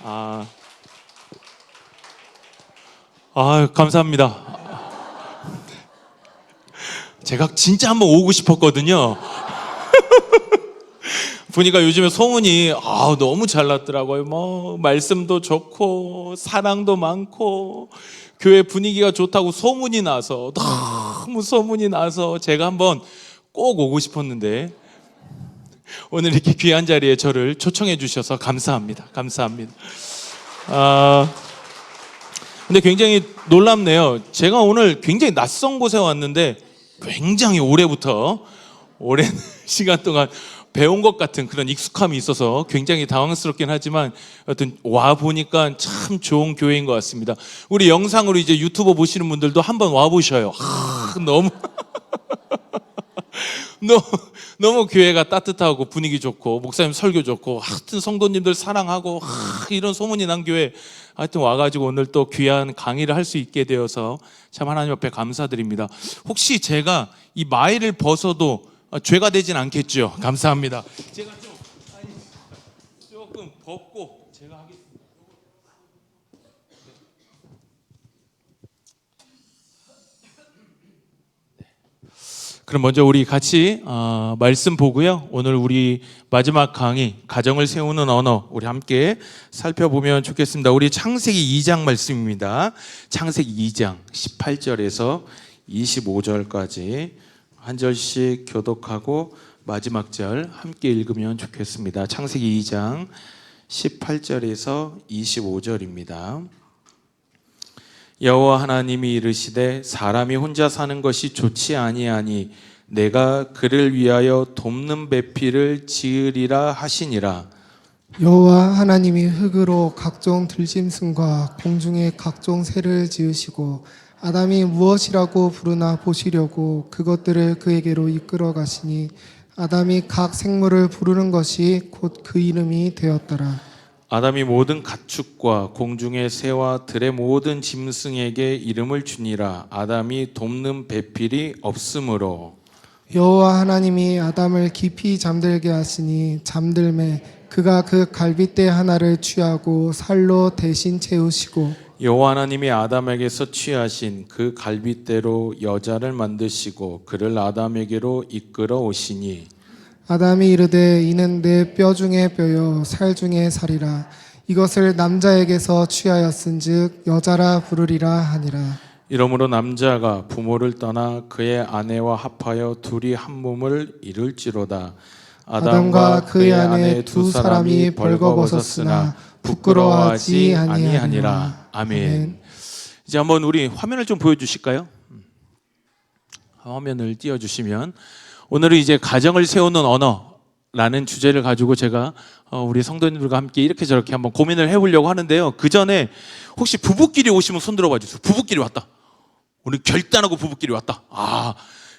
아, 감사합니다. 제가 진짜 한번 오고 싶었거든요. 보니까 요즘에 소문이 너무 잘 났더라고요. 뭐 말씀도 좋고 사랑도 많고 교회 분위기가 좋다고 소문이 나서, 너무 소문이 나서 제가 한번 꼭 오고 싶었는데, 오늘 이렇게 귀한 자리에 저를 초청해 주셔서 감사합니다. 감사합니다. 근데 굉장히 놀랍네요. 제가 오늘 굉장히 낯선 곳에 왔는데 굉장히 오랜 시간 동안 배운 것 같은 그런 익숙함이 있어서 굉장히 당황스럽긴 하지만 여튼 와 보니까 참 좋은 교회인 것 같습니다. 우리 영상으로 이제 유튜버 보시는 분들도 한번 와 보셔요. 너무 너무 교회가 따뜻하고 분위기 좋고 목사님 설교 좋고 하여튼 성도님들 사랑하고 이런 소문이 난 교회 하여튼 와가지고 오늘 또 귀한 강의를 할 수 있게 되어서 참 하나님 앞에 감사드립니다. 혹시 제가 이 마이를 벗어도 죄가 되진 않겠죠? 감사합니다. 제가 조금 벗고 제가 하겠습니다. 그럼 먼저 우리 같이 말씀 보고요. 오늘 우리 마지막 강의 가정을 세우는 언어 우리 함께 살펴보면 좋겠습니다. 우리 창세기 2장 말씀입니다. 창세기 2장 18절에서 25절까지 한 절씩 교독하고 마지막 절 함께 읽으면 좋겠습니다. 창세기 2장 18절에서 25절입니다. 여호와 하나님이 이르시되 사람이 혼자 사는 것이 좋지 아니하니 내가 그를 위하여 돕는 배필을 지으리라 하시니라. 여호와 하나님이 흙으로 각종 들짐승과 공중의 각종 새를 지으시고 아담이 무엇이라고 부르나 보시려고 그것들을 그에게로 이끌어 가시니 아담이 각 생물을 부르는 것이 곧 그 이름이 되었더라. 아담이 모든 가축과 공중의 새와 들의 모든 짐승에게 이름을 주니라. 아담이 돕는 배필이 없으므로. 여호와 하나님이 아담을 깊이 잠들게 하시니 잠들매 그가 그 갈빗대 하나를 취하고 살로 대신 채우시고 여호와 하나님이 아담에게서 취하신 그 갈빗대로 여자를 만드시고 그를 아담에게로 이끌어 오시니 아담이 이르되 이는 내 뼈 중에 뼈요 살 중에 살이라. 이것을 남자에게서 취하였은즉 여자라 부르리라 하니라. 이러므로 남자가 부모를 떠나 그의 아내와 합하여 둘이 한 몸을 이룰지로다. 아담과 그의 아내 두 사람이 벌거벗었으나 부끄러워하지 아니하니라. 아멘. 이제 한번 우리 화면을 좀 보여주실까요? 화면을 띄워주시면 오늘은 이제 가정을 세우는 언어라는 주제를 가지고 제가 우리 성도님들과 함께 이렇게 저렇게 한번 고민을 해보려고 하는데요. 그 전에 혹시 부부끼리 오시면 손 들어봐 주세요. 부부끼리 왔다. 우리 결단하고 부부끼리 왔다.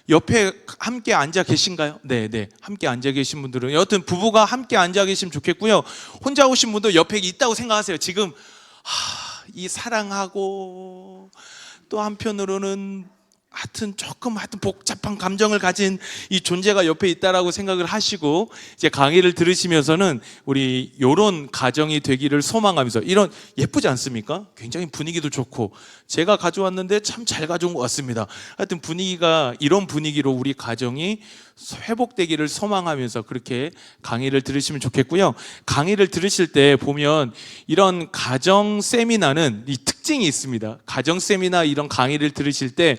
옆에 함께 앉아 계신가요? 네. 함께 앉아 계신 분들은 여튼 부부가 함께 앉아 계시면 좋겠고요. 혼자 오신 분도 옆에 있다고 생각하세요. 지금 이 사랑하고 또 한편으로는 하여튼 복잡한 감정을 가진 이 존재가 옆에 있다라고 생각을 하시고 이제 강의를 들으시면서는 우리 요런 가정이 되기를 소망하면서 이런 예쁘지 않습니까? 굉장히 분위기도 좋고 제가 가져왔는데 참 잘 가져온 것 같습니다. 하여튼 분위기가 이런 분위기로 우리 가정이 회복되기를 소망하면서 그렇게 강의를 들으시면 좋겠고요. 강의를 들으실 때 보면 이런 가정 세미나는 이 특징이 있습니다. 가정 세미나 이런 강의를 들으실 때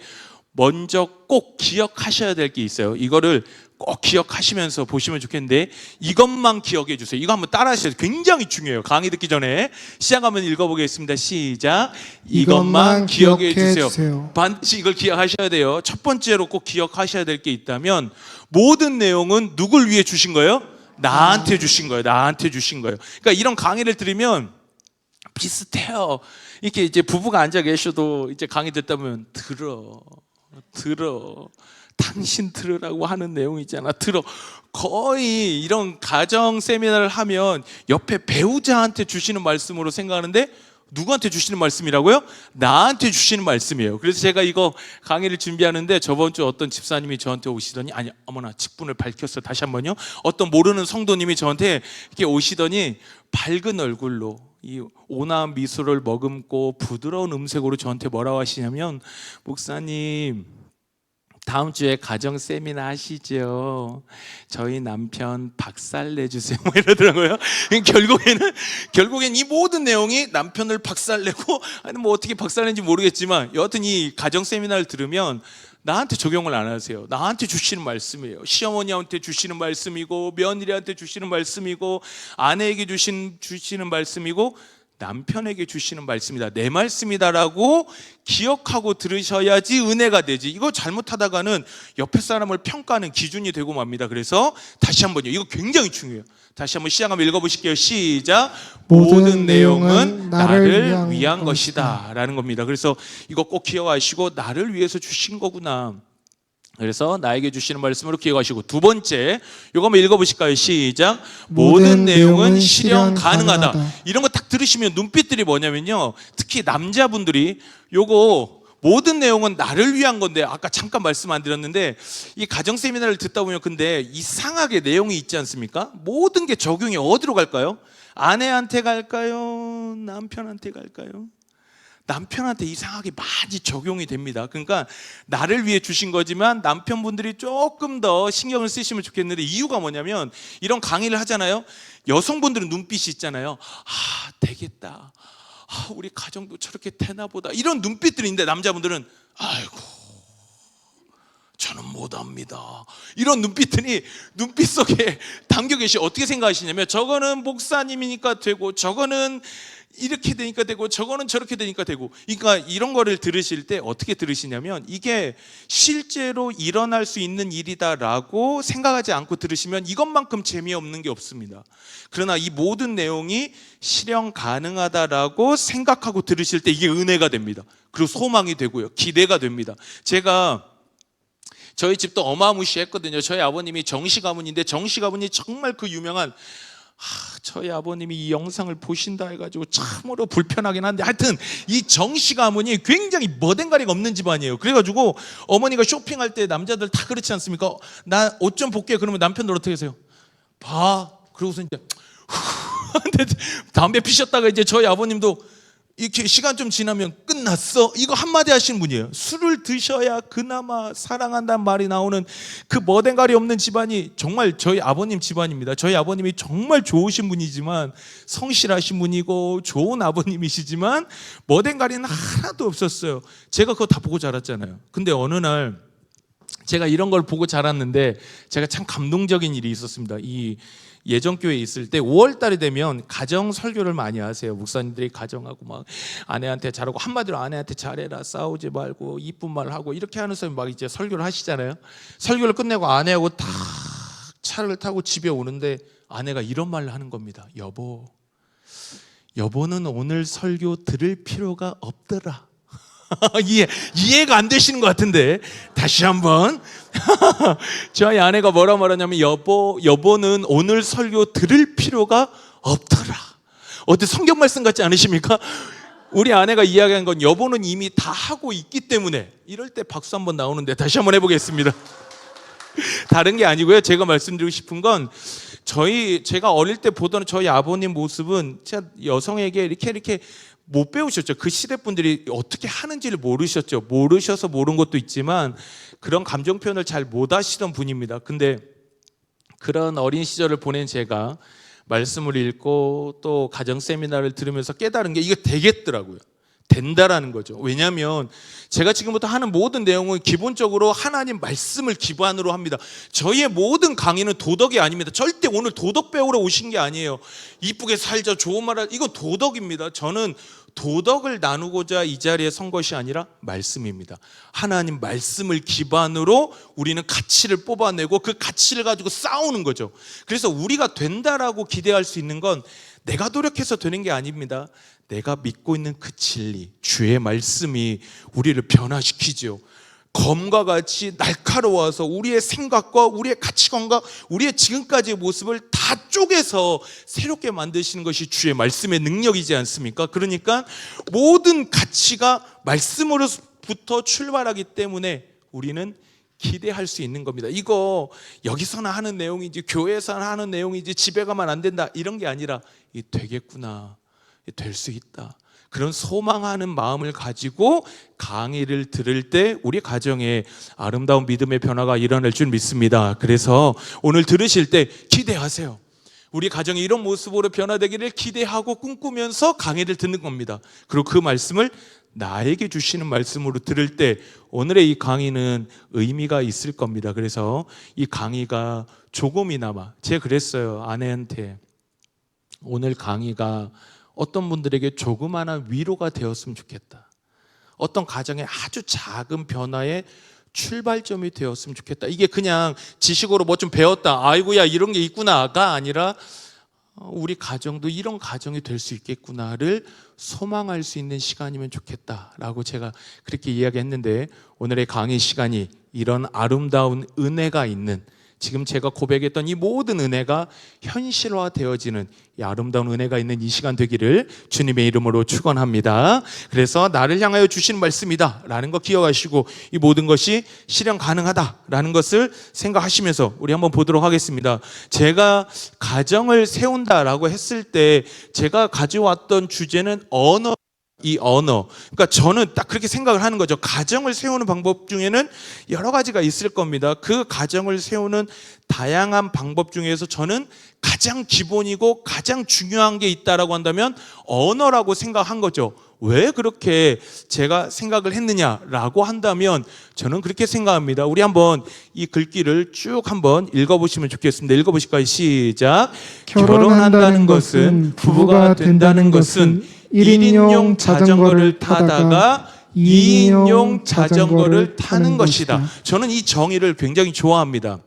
먼저 꼭 기억하셔야 될 게 있어요. 이거를 꼭 기억하시면서 보시면 좋겠는데 이것만 기억해 주세요. 이거 한번 따라 하셔야 돼요. 굉장히 중요해요. 강의 듣기 전에 시작 한번 읽어보겠습니다. 시작. 이것만 기억해 주세요. 반드시 이걸 기억하셔야 돼요. 첫 번째로 꼭 기억하셔야 될 게 있다면 모든 내용은 누굴 위해 주신 거예요? 나한테 주신 거예요. 나한테 주신 거예요. 그러니까 이런 강의를 들으면 비슷해요. 이렇게 이제 부부가 앉아 계셔도 이제 강의 듣다 보면 들어 당신 들으라고 하는 내용 있잖아. 거의 이런 가정 세미나를 하면 옆에 배우자한테 주시는 말씀으로 생각하는데 누구한테 주시는 말씀이라고요? 나한테 주시는 말씀이에요. 그래서 제가 이거 강의를 준비하는데 저번 주 어떤 집사님이 저한테 오시더니 어머나 직분을 밝혔어요. 다시 한번요. 어떤 모르는 성도님이 저한테 이렇게 오시더니 밝은 얼굴로 이 온화한 미소를 머금고 부드러운 음색으로 저한테 뭐라고 하시냐면, 목사님 다음 주에 가정 세미나 하시죠? 저희 남편 박살 내주세요. 뭐 이러더라고요. 결국엔 이 모든 내용이 남편을 박살내고, 아니 뭐 어떻게 박살낸지 모르겠지만 여하튼 이 가정 세미나를 들으면 나한테 적용을 안 하세요. 나한테 주시는 말씀이에요. 시어머니한테 주시는 말씀이고, 며느리한테 주시는 말씀이고, 아내에게 주시는 말씀이고, 남편에게 주시는 말씀이다, 내 말씀이다라고 기억하고 들으셔야지 은혜가 되지. 이거 잘못하다가는 옆에 사람을 평가하는 기준이 되고 맙니다. 그래서 다시 한번요, 이거 굉장히 중요해요. 다시 한번 시작 한번 읽어보실게요. 시작. 모든 내용은 나를 위한 것이다 라는 겁니다. 그래서 이거 꼭 기억하시고, 나를 위해서 주신 거구나. 그래서 나에게 주시는 말씀으로 기억하시고, 두 번째 이거 한번 읽어보실까요? 시작. 모든 내용은 실현 가능하다. 이런 거 딱 들으시면 눈빛들이 뭐냐면요, 특히 남자분들이 요거 모든 내용은 나를 위한 건데, 아까 잠깐 말씀 안 드렸는데 이 가정 세미나를 듣다 보면 근데 이상하게 내용이 있지 않습니까? 모든 게 적용이 어디로 갈까요? 아내한테 갈까요? 남편한테 갈까요? 남편한테 이상하게 많이 적용이 됩니다. 그러니까 나를 위해 주신 거지만 남편분들이 조금 더 신경을 쓰시면 좋겠는데, 이유가 뭐냐면 이런 강의를 하잖아요. 여성분들은 눈빛이 있잖아요. 아, 되겠다. 아, 우리 가정도 저렇게 되나 보다. 이런 눈빛들이 있는데, 남자분들은 아이고, 저는 못합니다. 이런 눈빛들이 눈빛 속에 담겨 계시. 어떻게 생각하시냐면, 저거는 목사님이니까 되고, 저거는 이렇게 되니까 되고, 저거는 저렇게 되니까 되고. 그러니까 이런 거를 들으실 때 어떻게 들으시냐면, 이게 실제로 일어날 수 있는 일이다라고 생각하지 않고 들으시면 이것만큼 재미없는 게 없습니다. 그러나 이 모든 내용이 실현 가능하다라고 생각하고 들으실 때 이게 은혜가 됩니다. 그리고 소망이 되고요, 기대가 됩니다. 제가 저희 집도 어마무시했거든요. 저희 아버님이 정씨 가문인데, 정씨 가문이 정말 그 유명한, 저희 아버님이 이 영상을 보신다 해가지고 참으로 불편하긴 한데, 하여튼 이 정씨 가문이 굉장히 머댕가리가 없는 집안이에요. 그래가지고 어머니가 쇼핑할 때 남자들 다 그렇지 않습니까? 나 옷 좀 볼게. 그러면 남편들 어떻게 하세요? 봐. 그러고서 이제 담배 피셨다가 이제 저희 아버님도 이렇게 시간 좀 지나면 끝났어, 이거 한마디 하시는 분이에요. 술을 드셔야 그나마 사랑한다는 말이 나오는 그 머댕가리 없는 집안이 정말 저희 아버님 집안입니다. 저희 아버님이 정말 좋으신 분이지만, 성실하신 분이고 좋은 아버님이시지만 머댕가리는 하나도 없었어요. 제가 그거 다 보고 자랐잖아요. 근데 어느 날 제가 이런 걸 보고 자랐는데, 제가 참 감동적인 일이 있었습니다. 이 예전교회에 있을 때 5월 달이 되면 가정 설교를 많이 하세요. 목사님들이 가정하고 막 아내한테 잘하고, 한마디로 아내한테 잘해라, 싸우지 말고 이쁜 말 하고, 이렇게 하는 사람이 막 이제 설교를 하시잖아요. 설교를 끝내고 아내하고 딱 차를 타고 집에 오는데 아내가 이런 말을 하는 겁니다. 여보는 오늘 설교 들을 필요가 없더라. 이해가 안 되시는 것 같은데 다시 한번 저희 아내가 뭐라 말하냐면, 여보는 오늘 설교 들을 필요가 없더라. 어때, 성경 말씀 같지 않으십니까? 우리 아내가 이야기한 건 여보는 이미 다 하고 있기 때문에. 이럴 때 박수 한번 나오는데 다시 한번 해보겠습니다. 다른 게 아니고요, 제가 말씀드리고 싶은 건, 제가 어릴 때 보던 저희 아버님 모습은 진짜 여성에게 이렇게 못 배우셨죠. 그 시대 분들이 어떻게 하는지를 모르셨죠. 모르셔서 모른 것도 있지만 그런 감정 표현을 잘 못 하시던 분입니다. 근데 그런 어린 시절을 보낸 제가 말씀을 읽고 또 가정 세미나를 들으면서 깨달은 게, 이게 되겠더라고요. 된다라는 거죠. 왜냐하면 제가 지금부터 하는 모든 내용은 기본적으로 하나님 말씀을 기반으로 합니다. 저희의 모든 강의는 도덕이 아닙니다. 절대 오늘 도덕 배우러 오신 게 아니에요. 이쁘게 살자, 좋은 말 하자, 이건 도덕입니다. 저는 도덕을 나누고자 이 자리에 선 것이 아니라 말씀입니다. 하나님 말씀을 기반으로 우리는 가치를 뽑아내고 그 가치를 가지고 싸우는 거죠. 그래서 우리가 된다라고 기대할 수 있는 건 내가 노력해서 되는 게 아닙니다. 내가 믿고 있는 그 진리, 주의 말씀이 우리를 변화시키죠. 검과 같이 날카로워서 우리의 생각과 우리의 가치관과 우리의 지금까지의 모습을 다 쪼개서 새롭게 만드시는 것이 주의 말씀의 능력이지 않습니까? 그러니까 모든 가치가 말씀으로부터 출발하기 때문에 우리는 기대할 수 있는 겁니다. 이거 여기서나 하는 내용이지, 교회에서나 하는 내용이지, 집에 가면 안 된다, 이런 게 아니라 이 되겠구나. 될 수 있다. 그런 소망하는 마음을 가지고 강의를 들을 때 우리 가정에 아름다운 믿음의 변화가 일어날 줄 믿습니다. 그래서 오늘 들으실 때 기대하세요. 우리 가정이 이런 모습으로 변화되기를 기대하고 꿈꾸면서 강의를 듣는 겁니다. 그리고 그 말씀을 나에게 주시는 말씀으로 들을 때 오늘의 이 강의는 의미가 있을 겁니다. 그래서 이 강의가 조금이나마, 제가 그랬어요. 아내한테 오늘 강의가 어떤 분들에게 조그마한 위로가 되었으면 좋겠다. 어떤 가정의 아주 작은 변화의 출발점이 되었으면 좋겠다. 이게 그냥 지식으로 뭐 좀 배웠다, 아이고야 이런 게 있구나가 아니라 우리 가정도 이런 가정이 될 수 있겠구나를 소망할 수 있는 시간이면 좋겠다라고 제가 그렇게 이야기했는데, 오늘의 강의 시간이 이런 아름다운 은혜가 있는, 지금 제가 고백했던 이 모든 은혜가 현실화되어지는 이 아름다운 은혜가 있는 이 시간 되기를 주님의 이름으로 축원합니다. 그래서 나를 향하여 주시는 말씀이다 라는 거 기억하시고 이 모든 것이 실현 가능하다 라는 것을 생각하시면서 우리 한번 보도록 하겠습니다. 제가 가정을 세운다라고 했을 때 제가 가져왔던 주제는 언어, 이 언어. 그러니까 저는 딱 그렇게 생각을 하는 거죠. 가정을 세우는 방법 중에는 여러 가지가 있을 겁니다. 그 가정을 세우는 다양한 방법 중에서 저는 가장 기본이고 가장 중요한 게 있다라고 한다면 언어라고 생각한 거죠. 왜 그렇게 제가 생각을 했느냐라고 한다면 저는 그렇게 생각합니다. 우리 한번 이 글귀를 쭉 한번 읽어보시면 좋겠습니다. 읽어보실까요? 시작. 결혼한다는 것은, 부부가 된다는 것은 1인용 자전거를 타다가 2인용 자전거를 타는 것이다. 저는 이 정의를 굉장히 좋아합니다.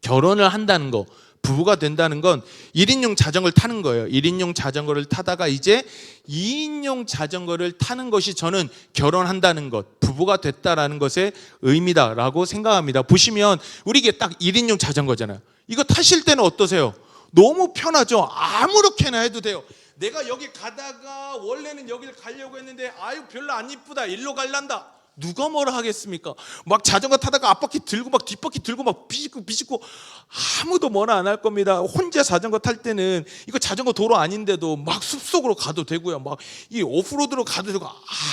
결혼을 한다는 거, 부부가 된다는 건 1인용 자전거를 타는 거예요. 1인용 자전거를 타다가 이제 2인용 자전거를 타는 것이 저는 결혼한다는 것, 부부가 됐다라는 것의 의미다라고 생각합니다. 보시면 우리 이게 딱 1인용 자전거잖아요. 이거 타실 때는 어떠세요? 너무 편하죠? 아무렇게나 해도 돼요. 내가 여기 가다가 원래는 여기를 가려고 했는데 아유 별로 안 이쁘다, 일로 갈란다. 누가 뭐라 하겠습니까? 막 자전거 타다가 앞바퀴 들고 막 뒷바퀴 들고 막 비집고 아무도 뭐라 안 할 겁니다. 혼자 자전거 탈 때는 이거 자전거 도로 아닌데도 막 숲속으로 가도 되고요, 막 이 오프로드로 가도 되고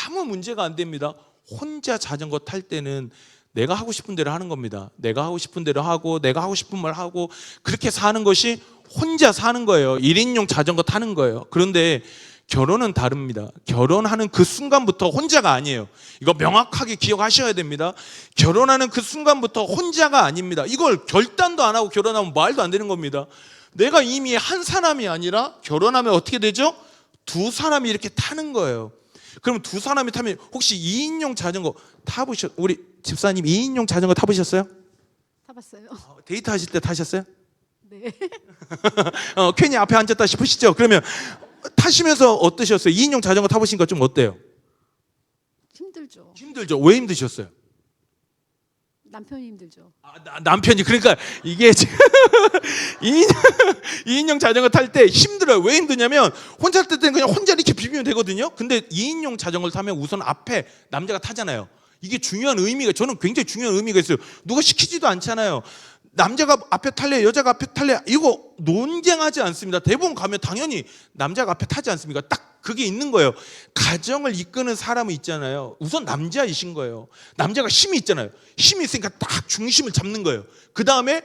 아무 문제가 안 됩니다. 혼자 자전거 탈 때는 내가 하고 싶은 대로 하는 겁니다. 내가 하고 싶은 대로 하고 내가 하고 싶은 말 하고 그렇게 사는 것이 혼자 사는 거예요. 1인용 자전거 타는 거예요. 그런데 결혼은 다릅니다. 결혼하는 그 순간부터 혼자가 아니에요. 이거 명확하게 기억하셔야 됩니다. 결혼하는 그 순간부터 혼자가 아닙니다. 이걸 결단도 안 하고 결혼하면 말도 안 되는 겁니다. 내가 이미 한 사람이 아니라 결혼하면 어떻게 되죠? 두 사람이 이렇게 타는 거예요. 그럼 두 사람이 타면 혹시 2인용 자전거 타보셨어요? 우리 집사님 2인용 자전거 타보셨어요? 타봤어요. 데이트 하실 때 타셨어요? 네. 괜히 앞에 앉았다 싶으시죠? 그러면 타시면서 어떠셨어요? 2인용 자전거 타보시니까 좀 어때요? 힘들죠. 힘들죠? 왜 힘드셨어요? 남편이 힘들죠. 남편이, 그러니까 이게 2인용 자전거 탈 때 힘들어요. 왜 힘드냐면 혼자 탈 때는 그냥 혼자 이렇게 비비면 되거든요. 근데 2인용 자전거를 타면 우선 앞에 남자가 타잖아요. 이게 중요한 의미가, 저는 굉장히 중요한 의미가 있어요. 누가 시키지도 않잖아요. 남자가 앞에 탈래, 여자가 앞에 탈래, 이거 논쟁하지 않습니다. 대부분 가면 당연히 남자가 앞에 타지 않습니까? 딱 그게 있는 거예요. 가정을 이끄는 사람은 있잖아요. 우선 남자이신 거예요. 남자가 힘이 있잖아요. 힘이 있으니까 딱 중심을 잡는 거예요. 그 다음에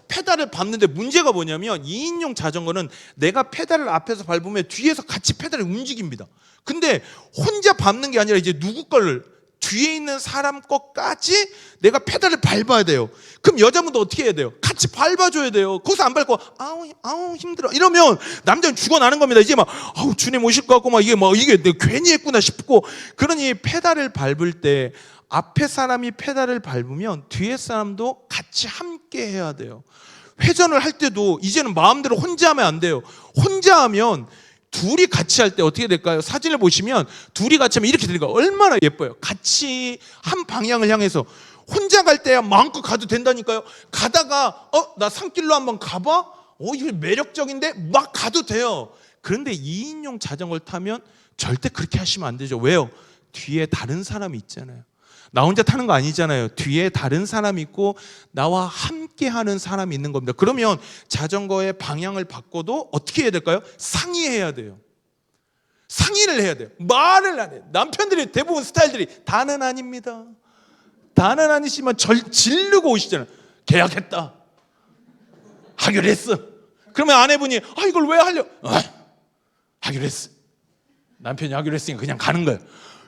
페달을 밟는데 문제가 뭐냐면 2인용 자전거는 내가 페달을 앞에서 밟으면 뒤에서 같이 페달을 움직입니다. 근데 혼자 밟는 게 아니라 이제 누구 거를, 뒤에 있는 사람 것까지 내가 페달을 밟아야 돼요. 그럼 여자분도 어떻게 해야 돼요? 같이 밟아줘야 돼요. 거기서 안 밟고 아우 힘들어 이러면 남자는 죽어나는 겁니다. 이제 막 아우 주님 오실 것 같고 막 이게 내가 괜히 했구나 싶고. 그러니 페달을 밟을 때 앞에 사람이 페달을 밟으면 뒤에 사람도 같이 함께 해야 돼요. 회전을 할 때도 이제는 마음대로 혼자 하면 안 돼요. 혼자 하면 둘이 같이 할 때 어떻게 될까요? 사진을 보시면 둘이 같이 하면 이렇게 되니까 얼마나 예뻐요. 같이 한 방향을 향해서. 혼자 갈 때야 마음껏 가도 된다니까요. 가다가 나 산길로 한번 가봐? 이거 매력적인데? 막 가도 돼요. 그런데 2인용 자전거를 타면 절대 그렇게 하시면 안 되죠. 왜요? 뒤에 다른 사람이 있잖아요. 나 혼자 타는 거 아니잖아요. 뒤에 다른 사람이 있고 나와 함께 하는 사람이 있는 겁니다. 그러면 자전거의 방향을 바꿔도 어떻게 해야 될까요? 상의해야 돼요. 상의를 해야 돼요. 말을 안 해요. 남편들이 대부분 스타일들이 다는 아닙니다. 다는 아니지만 질르고 오시잖아요. 계약했다. 하기로 했어. 그러면 아내분이 이걸 왜 하려? 하기로 했어. 남편이 하기로 했으니까 그냥 가는 거예요.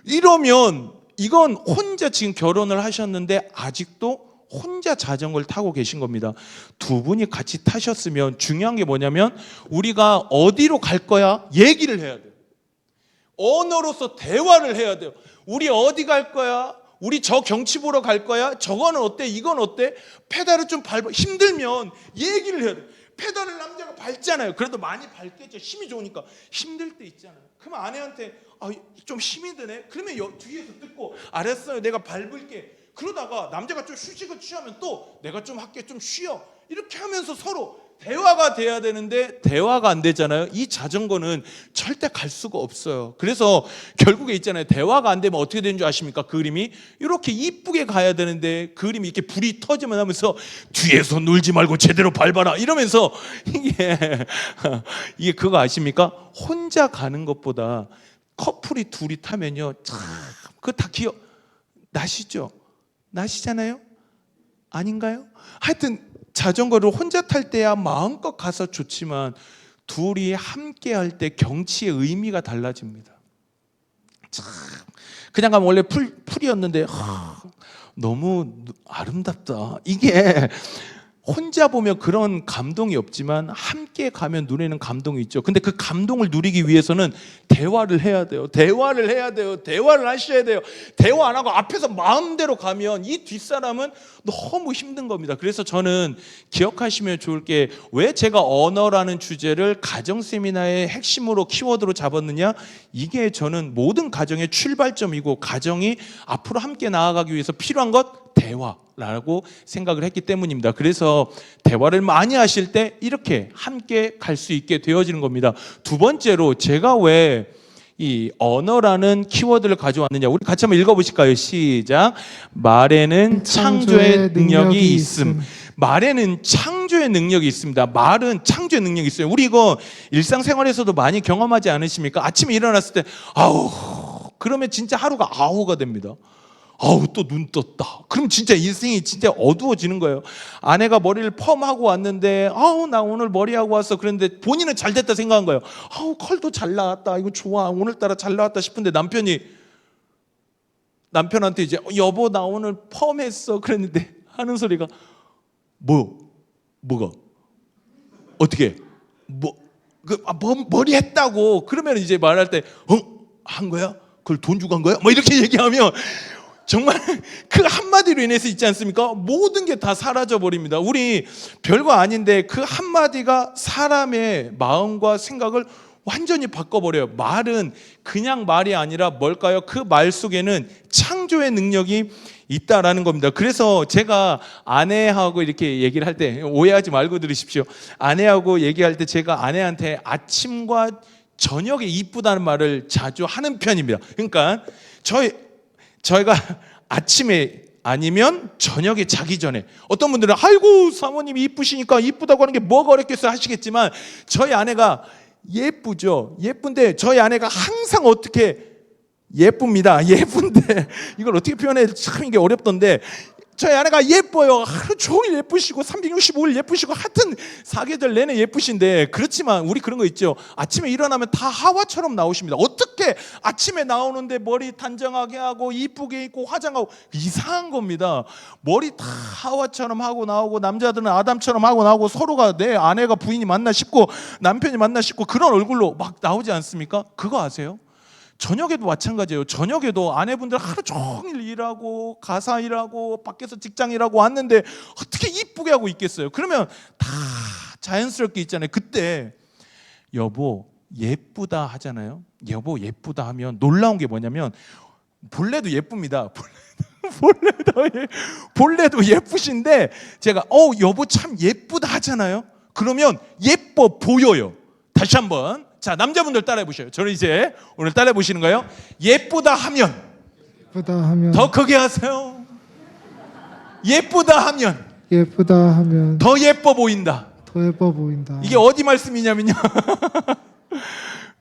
이러면 이건 혼자 지금 결혼을 하셨는데 아직도 혼자 자전거를 타고 계신 겁니다. 두 분이 같이 타셨으면 중요한 게 뭐냐면 우리가 어디로 갈 거야? 얘기를 해야 돼요. 언어로서 대화를 해야 돼요. 우리 어디 갈 거야? 우리 저 경치 보러 갈 거야? 저거는 어때? 이건 어때? 페달을 좀 밟아. 힘들면 얘기를 해야 돼요. 페달을 남자가 밟잖아요. 그래도 많이 밟겠죠. 힘이 좋으니까. 힘들 때 있잖아요. 그러면 아내한테 좀 힘이 드네? 그러면 뒤에서 듣고 알았어요. 내가 밟을게. 그러다가 남자가 좀 휴식을 취하면 또 내가 좀 할게. 좀 쉬어. 이렇게 하면서 서로 대화가 돼야 되는데 대화가 안 되잖아요. 이 자전거는 절대 갈 수가 없어요. 그래서 결국에 있잖아요. 대화가 안 되면 어떻게 되는 줄 아십니까? 그 그림이 이렇게 이쁘게 가야 되는데 그 그림이 이렇게 불이 터지면 하면서 뒤에서 놀지 말고 제대로 밟아라 이러면서 이게 그거 아십니까? 혼자 가는 것보다 커플이 둘이 타면요, 참 그거 다 나시죠? 나시잖아요? 아닌가요? 하여튼 자전거를 혼자 탈 때야 마음껏 가서 좋지만 둘이 함께 할 때 경치의 의미가 달라집니다. 참 그냥 가면 원래 풀이었는데 너무 아름답다. 이게 혼자 보면 그런 감동이 없지만 함께 가면 누리는 감동이 있죠. 근데 그 감동을 누리기 위해서는 대화를 해야 돼요. 대화를 해야 돼요. 대화를 하셔야 돼요. 대화 안 하고 앞에서 마음대로 가면 이 뒷사람은 너무 힘든 겁니다. 그래서 저는 기억하시면 좋을 게 왜 제가 언어라는 주제를 가정 세미나의 핵심으로 키워드로 잡았느냐? 이게 저는 모든 가정의 출발점이고 가정이 앞으로 함께 나아가기 위해서 필요한 것 대화라고 생각을 했기 때문입니다. 그래서 대화를 많이 하실 때 이렇게 함께 갈 수 있게 되어지는 겁니다. 두 번째로 제가 왜 이 언어라는 키워드를 가져왔느냐, 우리 같이 한번 읽어보실까요? 시작. 말에는 창조의 능력이 있음. 말에는 창조의 능력이 있습니다. 말은 창조의 능력이 있어요. 우리 이거 일상생활에서도 많이 경험하지 않으십니까? 아침에 일어났을 때 아우 그러면 진짜 하루가 아우가 됩니다. 아우 또 눈 떴다. 그럼 진짜 인생이 진짜 어두워지는 거예요. 아내가 머리를 펌하고 왔는데 아우 나 오늘 머리하고 왔어. 그런데 본인은 잘 됐다 생각한 거예요. 아우 컬도 잘 나왔다. 이거 좋아. 오늘따라 잘 나왔다 싶은데 남편한테 이제 여보 나 오늘 펌했어. 그랬는데 하는 소리가 뭐가 어떻게 머리 했다고. 그러면 이제 말할 때 한 거야? 그걸 돈 주고 한 거야? 뭐 이렇게 얘기하면 정말 그 한마디로 인해서 있지 않습니까? 모든 게 다 사라져 버립니다. 우리 별거 아닌데 그 한마디가 사람의 마음과 생각을 완전히 바꿔버려요. 말은 그냥 말이 아니라 뭘까요? 그 말 속에는 창조의 능력이 있다라는 겁니다. 그래서 제가 아내하고 이렇게 얘기를 할 때 오해하지 말고 들으십시오. 아내하고 얘기할 때 제가 아내한테 아침과 저녁에 이쁘다는 말을 자주 하는 편입니다. 그러니까 저희가 아침에 아니면 저녁에 자기 전에 어떤 분들은 아이고 사모님이 이쁘시니까 이쁘다고 하는 게 뭐가 어렵겠어 하시겠지만 저희 아내가 예쁘죠. 예쁜데 저희 아내가 항상 어떻게 예쁩니다. 예쁜데 이걸 어떻게 표현해 참 이게 어렵던데 저희 아내가 예뻐요. 하루 종일 예쁘시고 365일 예쁘시고 하여튼 사계절 내내 예쁘신데 그렇지만 우리 그런 거 있죠. 아침에 일어나면 다 하와처럼 나오십니다. 어떻게 아침에 나오는데 머리 단정하게 하고 이쁘게 입고 화장하고 이상한 겁니다. 머리 다 하와처럼 하고 나오고 남자들은 아담처럼 하고 나오고 서로가 내 아내가 부인이 맞나 싶고 남편이 맞나 싶고 그런 얼굴로 막 나오지 않습니까? 그거 아세요? 저녁에도 마찬가지예요. 저녁에도 아내분들 하루 종일 일하고 가사 일하고 밖에서 직장 일하고 왔는데 어떻게 이쁘게 하고 있겠어요? 그러면 다 자연스럽게 있잖아요. 그때 여보 예쁘다 하잖아요. 여보 예쁘다 하면 놀라운 게 뭐냐면 본래도 예쁩니다. 본래도 예쁘신데 제가 여보 참 예쁘다 하잖아요. 그러면 예뻐 보여요. 다시 한번 자 남자분들 따라해 보셔요. 저를 이제 오늘 따라해 보시는 거예요. 예쁘다 하면 더 크게 하세요. 예쁘다 하면 더 예뻐 보인다. 더 예뻐 보인다. 이게 어디 말씀이냐면요.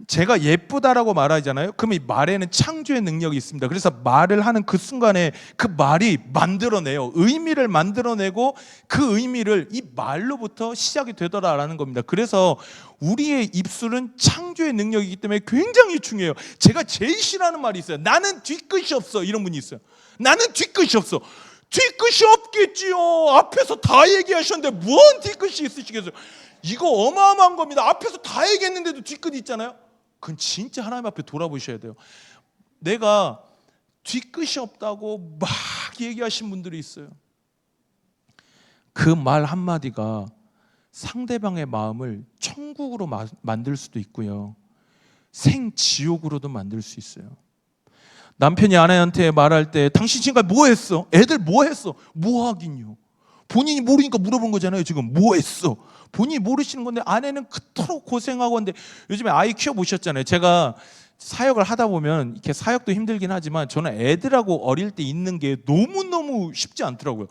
제가 예쁘다라고 말하잖아요. 그럼 이 말에는 창조의 능력이 있습니다. 그래서 말을 하는 그 순간에 그 말이 만들어내요. 의미를 만들어내고 그 의미를 이 말로부터 시작이 되더라라는 겁니다. 그래서 우리의 입술은 창조의 능력이기 때문에 굉장히 중요해요. 제가 제일 싫어하는 말이 있어요. 나는 뒤끝이 없어. 이런 분이 있어요. 나는 뒤끝이 없어. 뒤끝이 없겠지요. 앞에서 다 얘기하셨는데 뭔 뒤끝이 있으시겠어요? 이거 어마어마한 겁니다. 앞에서 다 얘기했는데도 뒤끝이 있잖아요. 그건 진짜 하나님 앞에 돌아보셔야 돼요. 내가 뒤끝이 없다고 막 얘기하신 분들이 있어요. 그 말 한마디가 상대방의 마음을 천국으로 만들 수도 있고요, 생지옥으로도 만들 수 있어요. 남편이 아내한테 말할 때 당신 지금까지 뭐 했어? 애들 뭐 했어? 뭐 하긴요? 본인이 모르니까 물어본 거잖아요. 지금 뭐 했어? 본인이 모르시는 건데 아내는 그토록 고생하고 하는데, 요즘에 아이 키워보셨잖아요. 제가 사역을 하다 보면 이렇게 사역도 힘들긴 하지만 저는 애들하고 어릴 때 있는 게 너무너무 쉽지 않더라고요.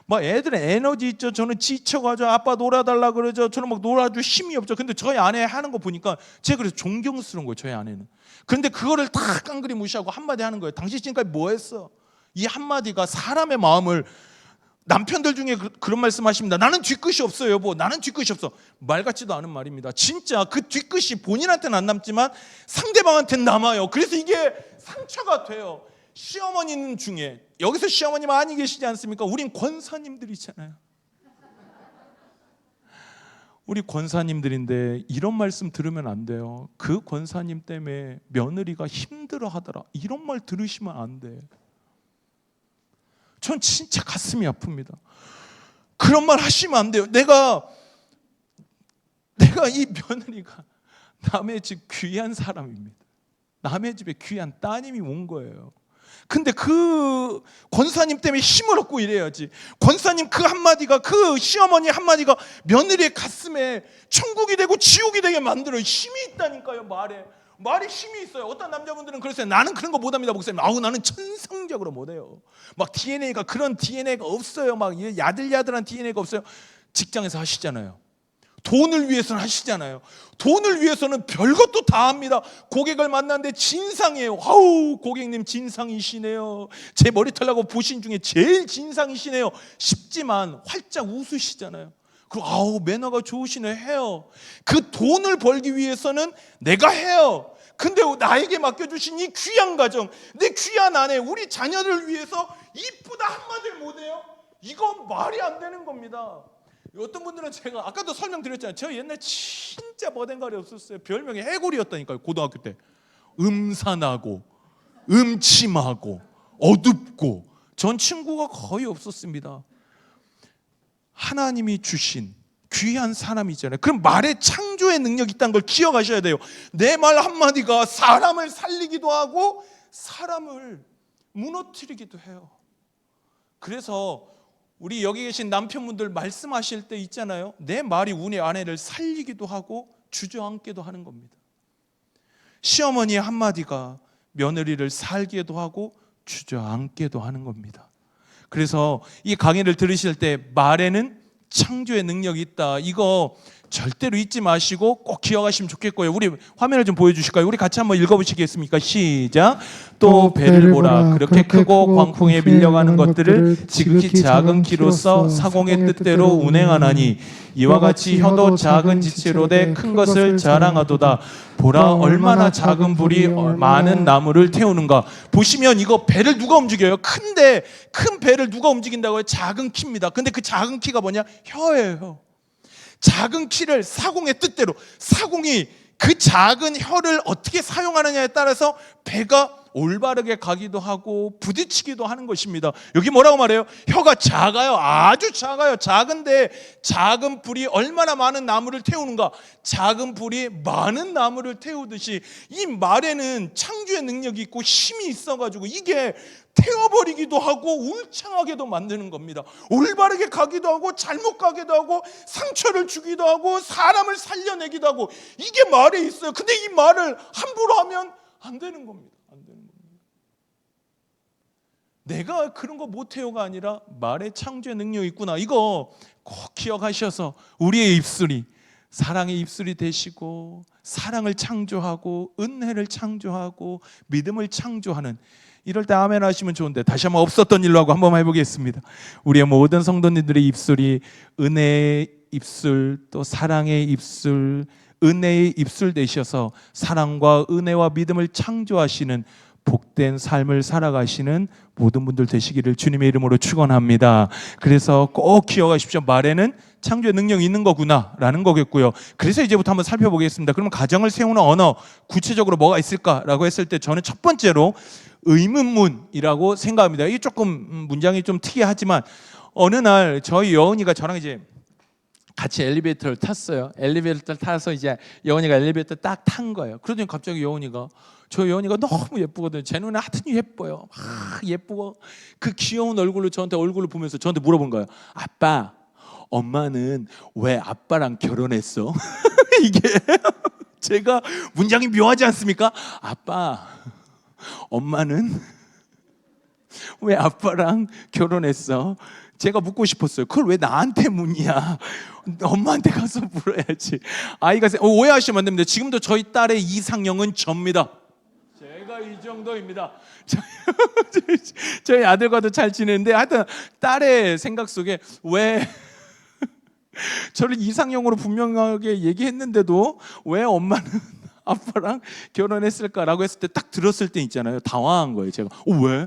막 애들은 에너지 있죠. 저는 지쳐가지고 아빠 놀아달라 그러죠. 저는 막 놀아줄 힘이 없죠. 근데 저희 아내 하는 거 보니까 제가 그래서 존경스러운 거예요. 저희 아내는. 그런데 그거를 다 깡그리 무시하고 한마디 하는 거예요. 당신 지금까지 뭐 했어? 이 한마디가 사람의 마음을, 남편들 중에 그런 말씀 하십니다. 나는 뒤끝이 없어 여보. 나는 뒤끝이 없어. 말 같지도 않은 말입니다. 진짜 그 뒤끝이 본인한테는 안 남지만 상대방한테는 남아요. 그래서 이게 상처가 돼요. 시어머니는 중에, 여기서 시어머니 많이 계시지 않습니까? 우린 권사님들이잖아요. 우리 권사님들인데 이런 말씀 들으면 안 돼요. 그 권사님 때문에 며느리가 힘들어하더라, 이런 말 들으시면 안 돼. 전 진짜 가슴이 아픕니다. 그런 말 하시면 안 돼요. 내가 이 며느리가 남의 집 귀한 사람입니다. 남의 집에 귀한 따님이 온 거예요. 근데 그 권사님 때문에 힘을 얻고 이래야지. 권사님 그 한마디가, 그 시어머니 한마디가 며느리의 가슴에 천국이 되고 지옥이 되게 만들어요. 힘이 있다니까요. 말에 힘이 있어요. 어떤 남자분들은 그랬어요. 나는 그런 거 못합니다 목사님. 아우 나는 천성적으로 못해요. 막 DNA가 그런 DNA가 없어요. 막 야들야들한 DNA가 없어요. 직장에서 하시잖아요. 돈을 위해서는 하시잖아요. 돈을 위해서는 별것도 다 합니다. 고객을 만났는데 진상이에요. 아우 고객님 진상이시네요. 제 머리털라고 보신 중에 제일 진상이시네요. 쉽지만 활짝 웃으시잖아요. 그리고 아우 매너가 좋으시네 해요. 그 돈을 벌기 위해서는 내가 해요. 근데 나에게 맡겨주신 이 귀한 가정, 내 귀한 아내, 우리 자녀를 위해서 이쁘다 한마디를 못해요? 이건 말이 안 되는 겁니다. 어떤 분들은, 제가 아까도 설명드렸잖아요. 저 옛날 진짜 버댕가리 없었어요. 별명이 해골이었다니까요. 고등학교 때. 음산하고 음침하고 어둡고 전 친구가 거의 없었습니다. 하나님이 주신 귀한 사람이잖아요. 그럼 말에 창조의 능력이 있다는 걸 기억하셔야 돼요. 내 말 한마디가 사람을 살리기도 하고 사람을 무너뜨리기도 해요. 그래서 우리 여기 계신 남편분들 말씀하실 때 있잖아요. 내 말이 우리 아내를 살리기도 하고 주저앉게도 하는 겁니다. 시어머니의 한마디가 며느리를 살게도 하고 주저앉게도 하는 겁니다. 그래서 이 강의를 들으실 때 말에는 창조의 능력이 있다, 이거 절대로 잊지 마시고 꼭 기억하시면 좋겠고요. 우리 화면을 좀 보여주실까요? 우리 같이 한번 읽어보시겠습니까? 시작. 또 배를 보라. 그렇게 크고 광풍에 밀려가는 것들을 지극히 작은 키로써 사공의 뜻대로 운행하나니 이와 같이 혀도 작은 지체로 돼 큰 것을 자랑하도다. 보라 얼마나 작은 불이 많은 나무를 태우는가. 보시면 이거 배를 누가 움직여요? 큰데 큰 배를 누가 움직인다고요? 작은 키입니다. 근데 그 작은 키가 뭐냐? 혀예요. 작은 키를 사공의 뜻대로, 사공이 그 작은 혀를 어떻게 사용하느냐에 따라서 배가 올바르게 가기도 하고 부딪히기도 하는 것입니다. 여기 뭐라고 말해요? 혀가 작아요. 아주 작아요. 작은데 작은 불이 얼마나 많은 나무를 태우는가. 작은 불이 많은 나무를 태우듯이 이 말에는 창조의 능력이 있고 힘이 있어가지고 이게 태워버리기도 하고 울창하게도 만드는 겁니다. 올바르게 가기도 하고 잘못 가기도 하고 상처를 주기도 하고 사람을 살려내기도 하고, 이게 말에 있어요. 근데 이 말을 함부로 하면 안 되는 겁니다. 안 되는 겁니다. 내가 그런 거 못해요가 아니라 말에 창조의 능력이 있구나, 이거 꼭 기억하셔서 우리의 입술이 사랑의 입술이 되시고 사랑을 창조하고 은혜를 창조하고 믿음을 창조하는, 이럴 때 아멘 하시면 좋은데 다시 한번 없었던 일로 하고 한번 해보겠습니다. 우리의 모든 성도님들의 입술이 은혜의 입술, 또 사랑의 입술, 은혜의 입술 되셔서 사랑과 은혜와 믿음을 창조하시는 복된 삶을 살아가시는 모든 분들 되시기를 주님의 이름으로 축원합니다. 그래서 꼭 기억하십시오. 말에는 창조의 능력이 있는 거구나 라는 거겠고요. 그래서 이제부터 한번 살펴보겠습니다. 그러면 가정을 세우는 언어, 구체적으로 뭐가 있을까라고 했을 때 저는 첫 번째로 의문문이라고 생각합니다. 이게 조금 문장이 좀 특이하지만, 어느 날 저희 여은이가 저랑 이제 같이 엘리베이터를 탔어요. 엘리베이터를 타서 이제 여은이가 엘리베이터 딱 탄 거예요. 그러더니 갑자기 여은이가, 저 여은이가 너무 예쁘거든요. 제 눈에 하여튼 예뻐요. 예쁘고 그 귀여운 얼굴로 저한테 얼굴을 보면서 저한테 물어본 거예요. 아빠, 엄마는 왜 아빠랑 결혼했어? 이게 제가 문장이 묘하지 않습니까? 아빠, 엄마는 왜 아빠랑 결혼했어? 제가 묻고 싶었어요. 그걸 왜 나한테 묻냐? 엄마한테 가서 물어야지. 아이가 오해하시면 안 됩니다. 지금도 저희 딸의 이상형은 접니다. 제가 이 정도입니다. 저희 아들과도 잘 지내는데 하여튼 딸의 생각 속에 왜 저를 이상형으로 분명하게 얘기했는데도 왜 엄마는 아빠랑 결혼했을까라고 했을 때 딱 들었을 때 있잖아요. 당황한 거예요. 제가 왜?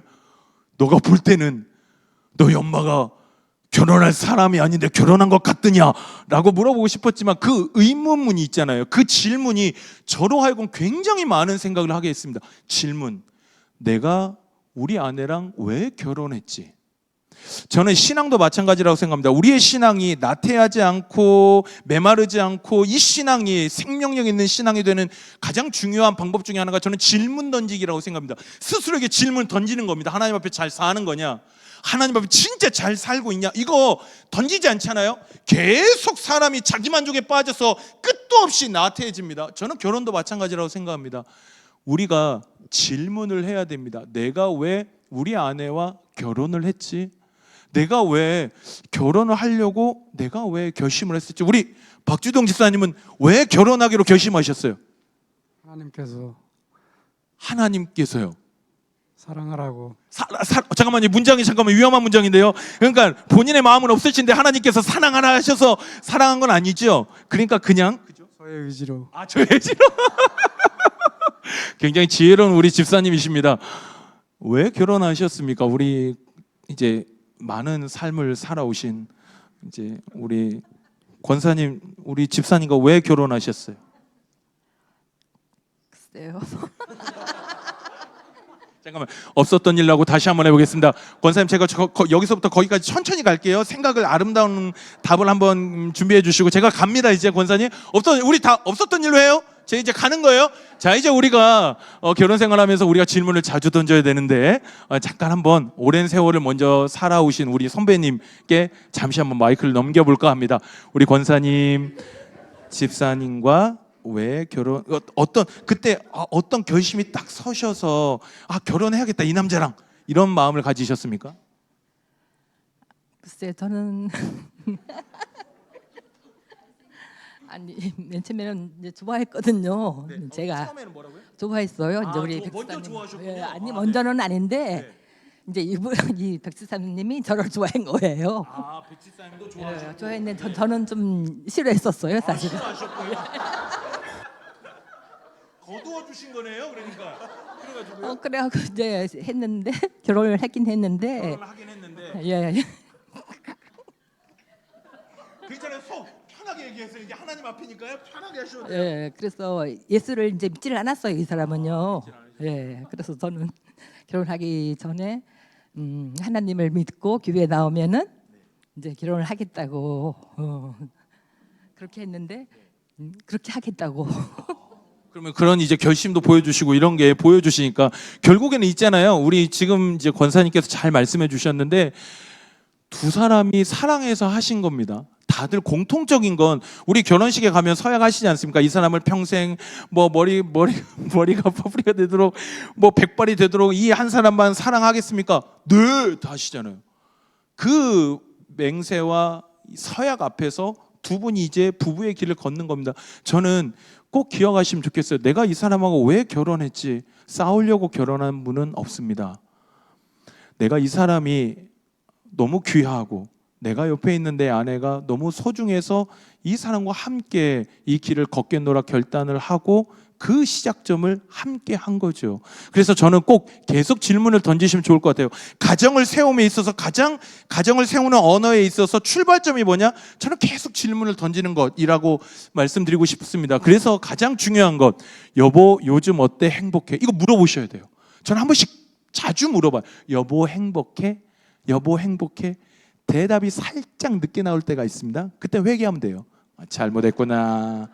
너가 볼 때는 너희 엄마가 결혼할 사람이 아닌데 결혼한 것 같더냐? 라고 물어보고 싶었지만 그 의문문이 있잖아요. 그 질문이 저로 하여금 굉장히 많은 생각을 하게 했습니다. 질문, 내가 우리 아내랑 왜 결혼했지? 저는 신앙도 마찬가지라고 생각합니다. 우리의 신앙이 나태하지 않고 메마르지 않고 이 신앙이 생명력 있는 신앙이 되는 가장 중요한 방법 중에 하나가 저는 질문 던지기라고 생각합니다. 스스로에게 질문 던지는 겁니다. 하나님 앞에 잘 사는 거냐? 하나님 앞에 진짜 잘 살고 있냐? 이거 던지지 않잖아요. 계속 사람이 자기 만족에 빠져서 끝도 없이 나태해집니다. 저는 결혼도 마찬가지라고 생각합니다. 우리가 질문을 해야 됩니다. 내가 왜 우리 아내와 결혼을 했지? 내가 왜 결혼을 하려고 내가 왜 결심을 했을지. 우리 박주동 집사님은 왜 결혼하기로 결심하셨어요? 하나님께서요. 사랑하라고. 잠깐만요. 문장이 잠깐만 위험한 문장인데요. 그러니까 본인의 마음은 없으신데 하나님께서 사랑하라 하셔서 사랑한 건 아니죠. 그러니까 그냥 저의 의지로. 저의 의지로. 굉장히 지혜로운 우리 집사님이십니다. 왜 결혼하셨습니까? 우리 이제 많은 삶을 살아오신 이제 우리 권사님, 우리 집사님과 왜 결혼하셨어요? 글쎄요. 잠깐만, 없었던 일라고 다시 한번 해보겠습니다. 권사님, 제가 여기서부터 거기까지 천천히 갈게요. 생각을 아름다운 답을 한번 준비해 주시고 제가 갑니다. 이제 권사님, 우리 다 없었던 일로 해요. 제가 이제 가는 거예요. 자, 이제 우리가 결혼 생활하면서 우리가 질문을 자주 던져야 되는데 잠깐 한번 오랜 세월을 먼저 살아오신 우리 선배님께 잠시 한번 마이크를 넘겨볼까 합니다. 우리 권사님, 집사님과 왜 결혼, 그때 어떤 결심이 딱 서셔서 결혼해야겠다 이 남자랑, 이런 마음을 가지셨습니까? 글쎄, 저는 아니 맨 처음에는 이제 좋아했거든요. 네. 제가 처음에는 뭐라고요? 좋아했어요. 이제 우리 먼저 백수사님. 좋아하셨군요. 예, 아니 먼저는 아닌데 네. 이제 이 백수사님이 저를 좋아한 거예요. 백지사님도 예, 좋아했는데 저는 좀 싫어했었어요, 사실은. 좋아하셨고요. 거두어 주신 거네요, 그러니까. 그래가지고 그래갖고 이제 했는데 결혼을 하긴 했는데 결혼을 하긴 했는데. 예. 괜찮아요. 속 편하게 얘기해서 이제 하나님 앞이니까요. 편하게 하셔도 돼요. 예, 그래서 예수를 이제 믿지를 않았어요, 이 사람은요. 예, 그래서 저는 결혼하기 전에 하나님을 믿고 교회에 나오면은 이제 결혼을 하겠다고 그렇게 했는데 그렇게 하겠다고. 그러면 그런 이제 결심도 보여주시고 이런 게 보여주시니까 결국에는 있잖아요. 우리 지금 이제 권사님께서 잘 말씀해 주셨는데 두 사람이 사랑해서 하신 겁니다. 다들 공통적인 건 우리 결혼식에 가면 서약하시지 않습니까? 이 사람을 평생 뭐 머리가 퍼프리가 되도록 뭐 백발이 되도록 이 한 사람만 사랑하겠습니까? 네, 다 하시잖아요. 그 맹세와 서약 앞에서 두 분이 이제 부부의 길을 걷는 겁니다. 저는 꼭 기억하시면 좋겠어요. 내가 이 사람하고 왜 결혼했지? 싸우려고 결혼한 분은 없습니다. 내가 이 사람이 너무 귀하고 내가 옆에 있는 내 아내가 너무 소중해서 이 사람과 함께 이 길을 걷겠노라 결단을 하고 그 시작점을 함께 한 거죠. 그래서 저는 꼭 계속 질문을 던지시면 좋을 것 같아요. 가정을 세움에 있어서 가정을 세우는 언어에 있어서 출발점이 뭐냐? 저는 계속 질문을 던지는 것이라고 말씀드리고 싶습니다. 그래서 가장 중요한 것, 여보 요즘 어때? 행복해? 이거 물어보셔야 돼요. 저는 한 번씩 자주 물어봐요. 여보 행복해? 여보 행복해? 대답이 살짝 늦게 나올 때가 있습니다. 그때 회개하면 돼요. 잘못했구나.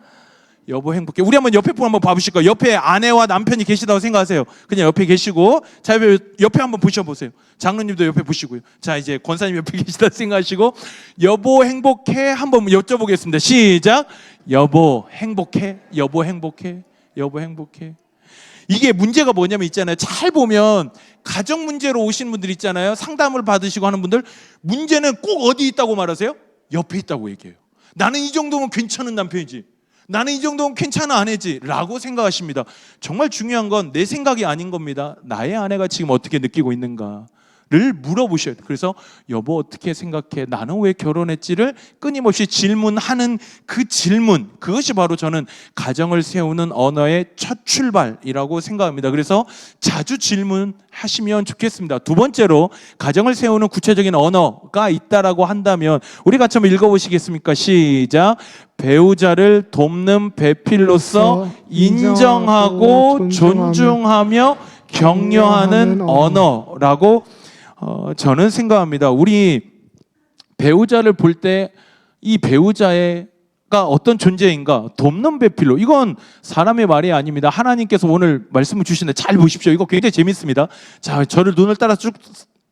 여보 행복해. 우리 한번 옆에 분 한번 봐보실까요? 옆에 아내와 남편이 계시다고 생각하세요. 그냥 옆에 계시고, 자 옆에 한번 보셔보세요. 장로님도 옆에 보시고요. 자 이제 권사님 옆에 계시다고 생각하시고, 여보 행복해 한번 여쭤보겠습니다. 시작. 여보 행복해. 여보 행복해. 여보 행복해. 이게 문제가 뭐냐면 있잖아요. 잘 보면 가정 문제로 오신 분들 있잖아요. 상담을 받으시고 하는 분들, 문제는 꼭 어디 있다고 말하세요? 옆에 있다고 얘기해요. 나는 이 정도면 괜찮은 남편이지, 나는 이 정도면 괜찮은 아내지 라고 생각하십니다. 정말 중요한 건 내 생각이 아닌 겁니다. 나의 아내가 지금 어떻게 느끼고 있는가 를 물어보셔야 돼요. 그래서 여보 어떻게 생각해? 나는 왜 결혼했지를 끊임없이 질문하는 그 질문, 그것이 바로 저는 가정을 세우는 언어의 첫 출발이라고 생각합니다. 그래서 자주 질문하시면 좋겠습니다. 두 번째로 가정을 세우는 구체적인 언어가 있다라고 한다면 우리 같이 한번 읽어보시겠습니까? 시작. 배우자를 돕는 배필로서 인정하고 존중하며 격려하는 언어라고 저는 생각합니다. 우리 배우자를 볼 때 이 배우자가 어떤 존재인가? 돕는 배필로. 이건 사람의 말이 아닙니다. 하나님께서 오늘 말씀을 주시는데 잘 보십시오. 이거 굉장히 재밌습니다. 자, 저를 눈을 따라 쭉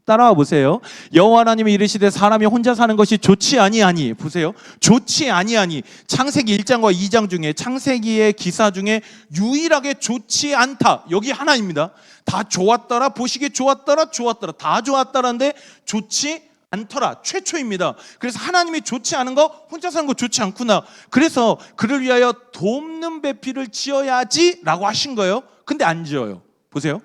따라와 보세요. 여호와 하나님이 이르시되 사람이 혼자 사는 것이 좋지 아니하니. 보세요. 좋지 아니하니. 창세기 1장과 2장 중에, 창세기의 기사 중에 유일하게 좋지 않다. 여기 하나입니다. 다 좋았더라, 보시기에 좋았더라, 다 좋았더라인데 좋지 않더라. 최초입니다. 그래서 하나님이 좋지 않은 거, 혼자 사는 거 좋지 않구나. 그래서 그를 위하여 돕는 배필을 지어야지 라고 하신 거예요. 근데 안 지어요. 보세요.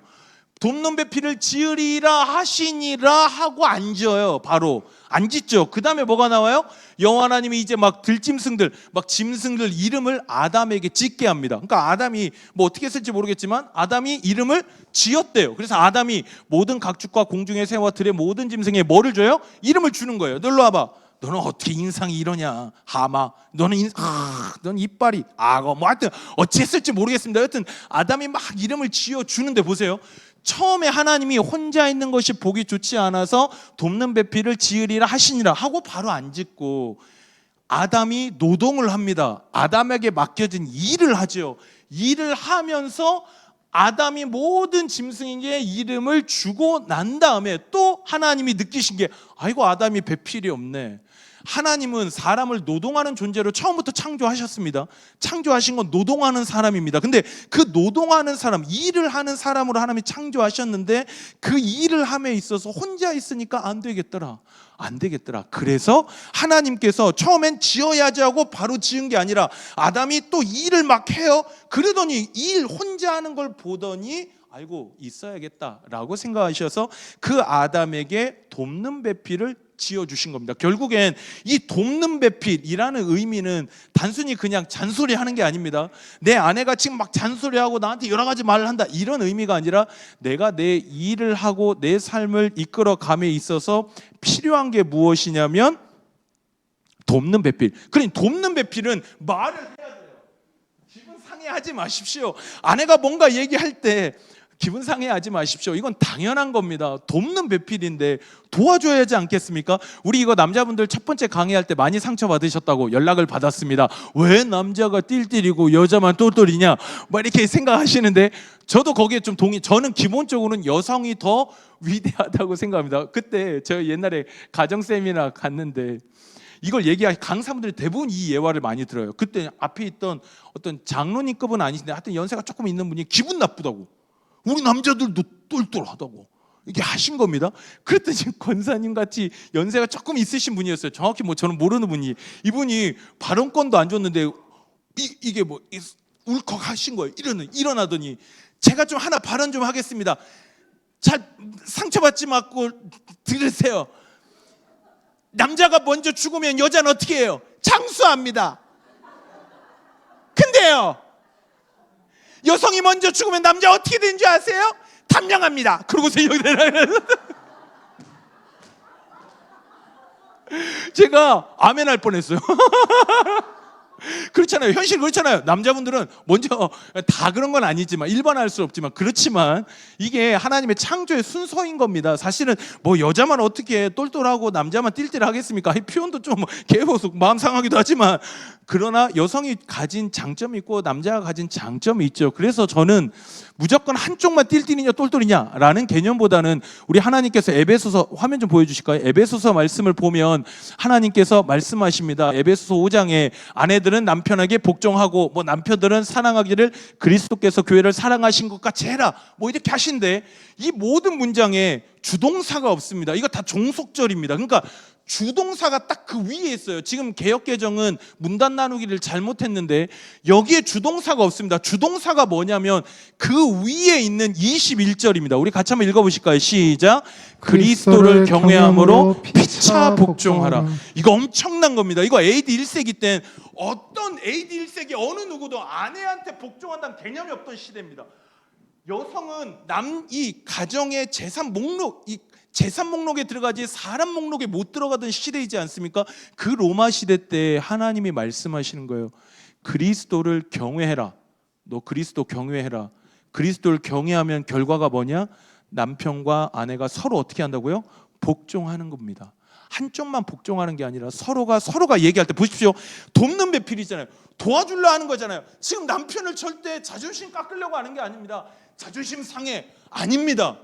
돕는 배필을 지으리라 하시니라 하고 안 지어요. 바로 안 짓죠. 그 다음에 뭐가 나와요? 여호와 하나님이 이제 막 들짐승들, 막 짐승들 이름을 아담에게 짓게 합니다. 그러니까 아담이 뭐 어떻게 했을지 모르겠지만 아담이 이름을 지었대요. 그래서 아담이 모든 각축과 공중의 새와 들의 모든 짐승에 뭐를 줘요? 이름을 주는 거예요. 놀러 와봐. 너는 어떻게 인상이 이러냐? 하마. 너는 넌 이빨이 악어. 뭐 하여튼 어찌했을지 모르겠습니다. 여튼 아담이 막 이름을 지어 주는데 보세요. 처음에 하나님이 혼자 있는 것이 보기 좋지 않아서 돕는 배필을 지으리라 하시니라 하고 바로 안 짓고 아담이 노동을 합니다. 아담에게 맡겨진 일을 하죠. 일을 하면서 아담이 모든 짐승에게 이름을 주고 난 다음에 또 하나님이 느끼신 게, 아이고 아담이 배필이 없네. 하나님은 사람을 노동하는 존재로 처음부터 창조하셨습니다. 창조하신 건 노동하는 사람입니다. 근데 그 노동하는 사람, 일을 하는 사람으로 하나님이 창조하셨는데 그 일을 함에 있어서 혼자 있으니까 안 되겠더라. 그래서 하나님께서 처음엔 지어야지 하고 바로 지은 게 아니라 아담이 또 일을 막 해요. 그러더니 일 혼자 하는 걸 보더니 아이고 있어야겠다라고 생각하셔서 그 아담에게 돕는 배필을 지어주신 겁니다. 결국엔 이 돕는 배필이라는 의미는 단순히 그냥 잔소리하는 게 아닙니다. 내 아내가 지금 막 잔소리하고 나한테 여러 가지 말을 한다 이런 의미가 아니라 내가 내 일을 하고 내 삶을 이끌어감에 있어서 필요한 게 무엇이냐면 돕는 배필. 그러니 돕는 배필은 말을 해야 돼요. 기분 상해하지 마십시오. 아내가 뭔가 얘기할 때 기분 상해하지 마십시오. 이건 당연한 겁니다. 돕는 배필인데 도와줘야 하지 않겠습니까? 우리 이거 남자분들 첫 번째 강의할 때 많이 상처받으셨다고 연락을 받았습니다. 왜 남자가 띨띨이고 여자만 똘똘이냐? 뭐 이렇게 생각하시는데 저도 거기에 좀 저는 기본적으로는 여성이 더 위대하다고 생각합니다. 그때 저 옛날에 가정 세미나 갔는데 이걸 얘기할 강사분들이 대부분 이 예화를 많이 들어요. 그때 앞에 있던 어떤 장로님급은 아니신데 하여튼 연세가 조금 있는 분이 기분 나쁘다고. 우리 남자들도 똘똘하다고. 이게 하신 겁니다. 그랬더니 권사님 같이 연세가 조금 있으신 분이었어요. 정확히 뭐 저는 모르는 분이, 이분이 발언권도 안 줬는데 이게 뭐 울컥 하신 거예요. 일어나더니 제가 좀 하나 발언 좀 하겠습니다. 잘 상처받지 말고 들으세요. 남자가 먼저 죽으면 여자는 어떻게 해요? 장수합니다. 근데요, 여성이 먼저 죽으면 남자 어떻게 되는 줄 아세요? 탐령합니다. 그러고서 여기 제가 아멘 할 뻔했어요. 그렇잖아요. 현실 그렇잖아요. 남자분들은 먼저 다 그런 건 아니지만, 일반화할 수 없지만, 그렇지만 이게 하나님의 창조의 순서인 겁니다. 사실은 뭐 여자만 어떻게 똘똘하고 남자만 띨띨하겠습니까? 이 표현도 좀 개보수 마음 상하기도 하지만, 그러나 여성이 가진 장점이 있고 남자가 가진 장점이 있죠. 그래서 저는 무조건 한쪽만 띨띨이냐 똘똘이냐라는 개념보다는 우리 하나님께서 에베소서, 화면 좀 보여주실까요? 에베소서 말씀을 보면 하나님께서 말씀하십니다. 에베소서 5장에 아내들은 남편에게 복종하고, 뭐 남편들은 사랑하기를 그리스도께서 교회를 사랑하신 것 같이 해라, 뭐 이렇게 하신데, 이 모든 문장에 주동사가 없습니다. 이거 다 종속절입니다. 그러니까 주동사가 딱 그 위에 있어요. 지금 개역개정은 문단 나누기를 잘못했는데 여기에 주동사가 없습니다. 주동사가 뭐냐면 그 위에 있는 21절입니다. 우리 같이 한번 읽어보실까요? 시작. 그리스도를 경외함으로 피차 복종하라. 이거 엄청난 겁니다. 이거 AD 1세기 땐 어떤 AD 1세기 어느 누구도 아내한테 복종한다는 개념이 없던 시대입니다. 여성은 이 가정의 재산 목록, 이 재산 목록에 들어가지 사람 목록에 못 들어가던 시대이지 않습니까? 그 로마 시대 때 하나님이 말씀하시는 거예요. 그리스도를 경외해라. 너 그리스도 경외해라. 그리스도를 경외하면 결과가 뭐냐? 남편과 아내가 서로 어떻게 한다고요? 복종하는 겁니다. 한쪽만 복종하는 게 아니라 서로가 얘기할 때 보십시오. 돕는 배필이잖아요. 도와주려 하는 거잖아요. 지금 남편을 절대 자존심 깎으려고 하는 게 아닙니다. 자존심 상해 아닙니다.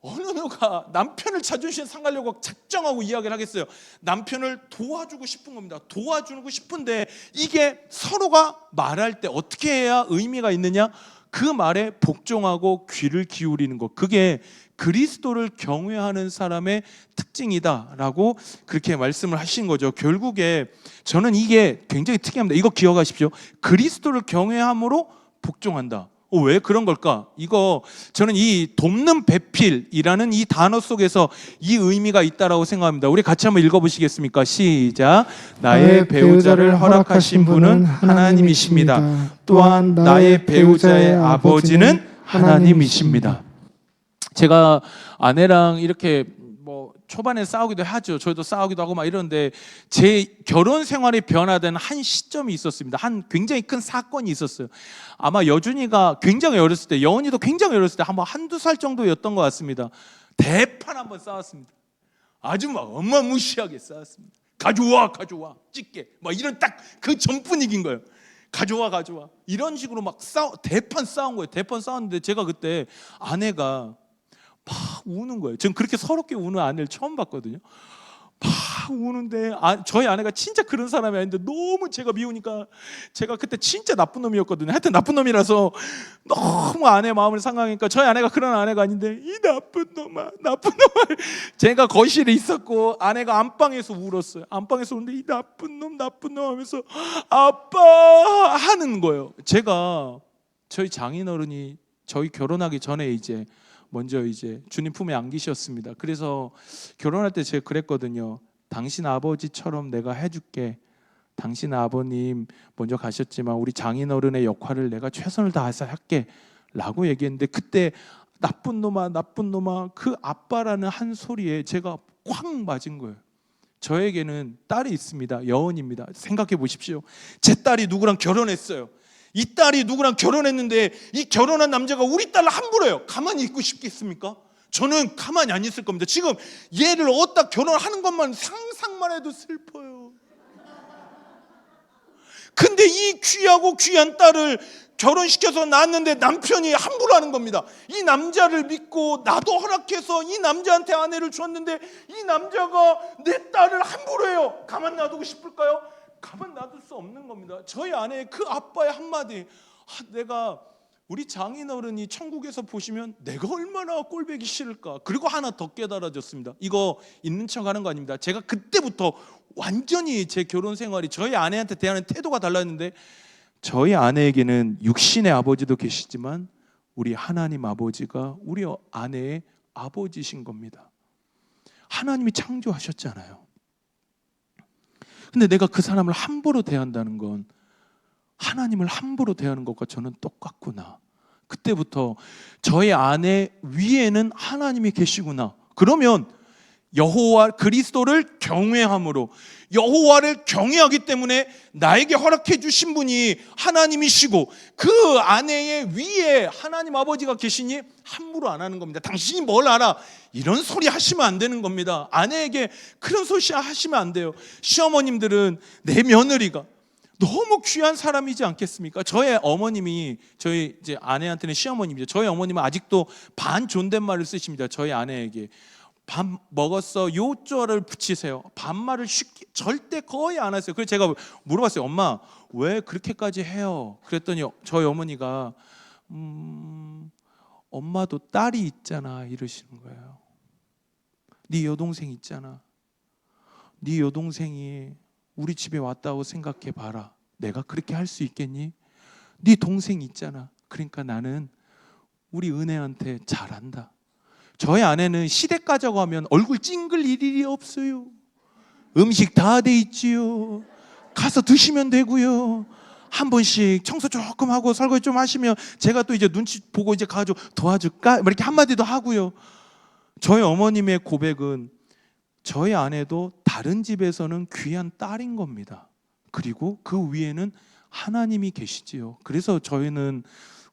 어느 누가 남편을 자존심 상하려고 작정하고 이야기를 하겠어요? 남편을 도와주고 싶은 겁니다. 도와주고 싶은데 이게 서로가 말할 때 어떻게 해야 의미가 있느냐? 그 말에 복종하고 귀를 기울이는 것, 그게 그리스도를 경외하는 사람의 특징이다라고 그렇게 말씀을 하신 거죠. 결국에 저는 이게 굉장히 특이합니다. 이거 기억하십시오. 그리스도를 경외함으로 복종한다. 왜 그런 걸까? 이거 저는 이 돕는 배필이라는 이 단어 속에서 이 의미가 있다라고 생각합니다. 우리 같이 한번 읽어보시겠습니까? 시작. 나의 배우자를 허락하신 분은 하나님이십니다. 또한 나의 배우자의 아버지는 하나님이십니다. 제가 아내랑 이렇게 뭐 초반에 싸우기도 하죠. 저희도 싸우기도 하고 막 이러는데 제 결혼 생활이 변화된 한 시점이 있었습니다. 한 굉장히 큰 사건이 있었어요. 아마 여준이가 굉장히 어렸을 때, 여은이도 굉장히 어렸을 때 한두 살 정도였던 것 같습니다. 대판 한번 싸웠습니다. 아주 막 어마무시하게 싸웠습니다. 가져와 찢게 막 이런 딱 그 전 분위기인 거예요. 가져와 이런 식으로 막 대판 싸운 거예요. 대판 싸웠는데 제가 그때 아내가 막 우는 거예요. 전 그렇게 서럽게 우는 아내를 처음 봤거든요. 막 우는데 저희 아내가 진짜 그런 사람이 아닌데 너무 제가 미우니까, 제가 그때 진짜 나쁜 놈이었거든요. 하여튼 나쁜 놈이라서 너무 아내 마음을 상하니까, 저희 아내가 그런 아내가 아닌데 이 나쁜 놈아 제가 거실에 있었고 아내가 안방에서 울었어요. 안방에서 우는데 이 나쁜 놈 하면서 아빠 하는 거예요. 제가 저희 장인어른이 저희 결혼하기 전에 먼저 주님 품에 안기셨습니다. 그래서 결혼할 때 제가 그랬거든요. 당신 아버지처럼 내가 해줄게. 당신 아버님 먼저 가셨지만 우리 장인어른의 역할을 내가 최선을 다해서 할게 라고 얘기했는데, 그때 나쁜 놈아 그 아빠라는 한 소리에 제가 꽉 맞은 거예요. 저에게는 딸이 있습니다. 여은입니다. 생각해 보십시오. 제 딸이 누구랑 결혼했어요. 이 딸이 누구랑 결혼했는데 이 결혼한 남자가 우리 딸을 함부로 해요. 가만히 있고 싶겠습니까? 저는 가만히 안 있을 겁니다. 지금 얘를 얻다 결혼하는 것만 상상만 해도 슬퍼요. 근데 이 귀하고 귀한 딸을 결혼시켜서 낳았는데 남편이 함부로 하는 겁니다. 이 남자를 믿고 나도 허락해서 이 남자한테 아내를 줬는데 이 남자가 내 딸을 함부로 해요. 가만 놔두고 싶을까요? 가만 놔둘 수 없는 겁니다. 저희 아내의 그 아빠의 한마디, 내가 우리 장인어른이 천국에서 보시면 내가 얼마나 꼴보기 싫을까. 그리고 하나 더 깨달아졌습니다. 이거 있는 척 하는 거 아닙니다. 제가 그때부터 완전히 제 결혼 생활이 저희 아내한테 대하는 태도가 달랐는데, 저희 아내에게는 육신의 아버지도 계시지만 우리 하나님 아버지가 우리 아내의 아버지신 겁니다. 하나님이 창조하셨잖아요. 근데 내가 그 사람을 함부로 대한다는 건 하나님을 함부로 대하는 것과 저는 똑같구나. 그때부터 저의 아내 위에는 하나님이 계시구나. 그러면 여호와 그리스도를 경외함으로, 여호와를 경외하기 때문에 나에게 허락해 주신 분이 하나님이시고 그 아내의 위에 하나님 아버지가 계시니 함부로 안 하는 겁니다. 당신이 뭘 알아? 이런 소리 하시면 안 되는 겁니다. 아내에게 그런 소리 하시면 안 돼요. 시어머님들은 내 며느리가 너무 귀한 사람이지 않겠습니까? 저의 어머님이, 저희 이제 아내한테는 시어머님이죠. 저희 어머님은 아직도 반 존댓말을 쓰십니다. 저희 아내에게. 밥 먹었어? 요조를 붙이세요. 반말을 쉽게 절대 거의 안 하세요. 그래서 제가 물어봤어요. 엄마 왜 그렇게까지 해요? 그랬더니 저희 어머니가 엄마도 딸이 있잖아 이러시는 거예요. 네 여동생 있잖아. 네 여동생이 우리 집에 왔다고 생각해 봐라. 내가 그렇게 할 수 있겠니? 네 동생 있잖아. 그러니까 나는 우리 은혜한테 잘한다. 저희 아내는 시댁 가자고 하면 얼굴 찡글 일이 없어요. 음식 다 돼 있지요. 가서 드시면 되고요. 한 번씩 청소 조금 하고 설거지 좀 하시면 제가 또 이제 눈치 보고 이제 가지고 도와줄까? 이렇게 한마디도 하고요. 저희 어머님의 고백은 저희 아내도 다른 집에서는 귀한 딸인 겁니다. 그리고 그 위에는 하나님이 계시지요. 그래서 저희는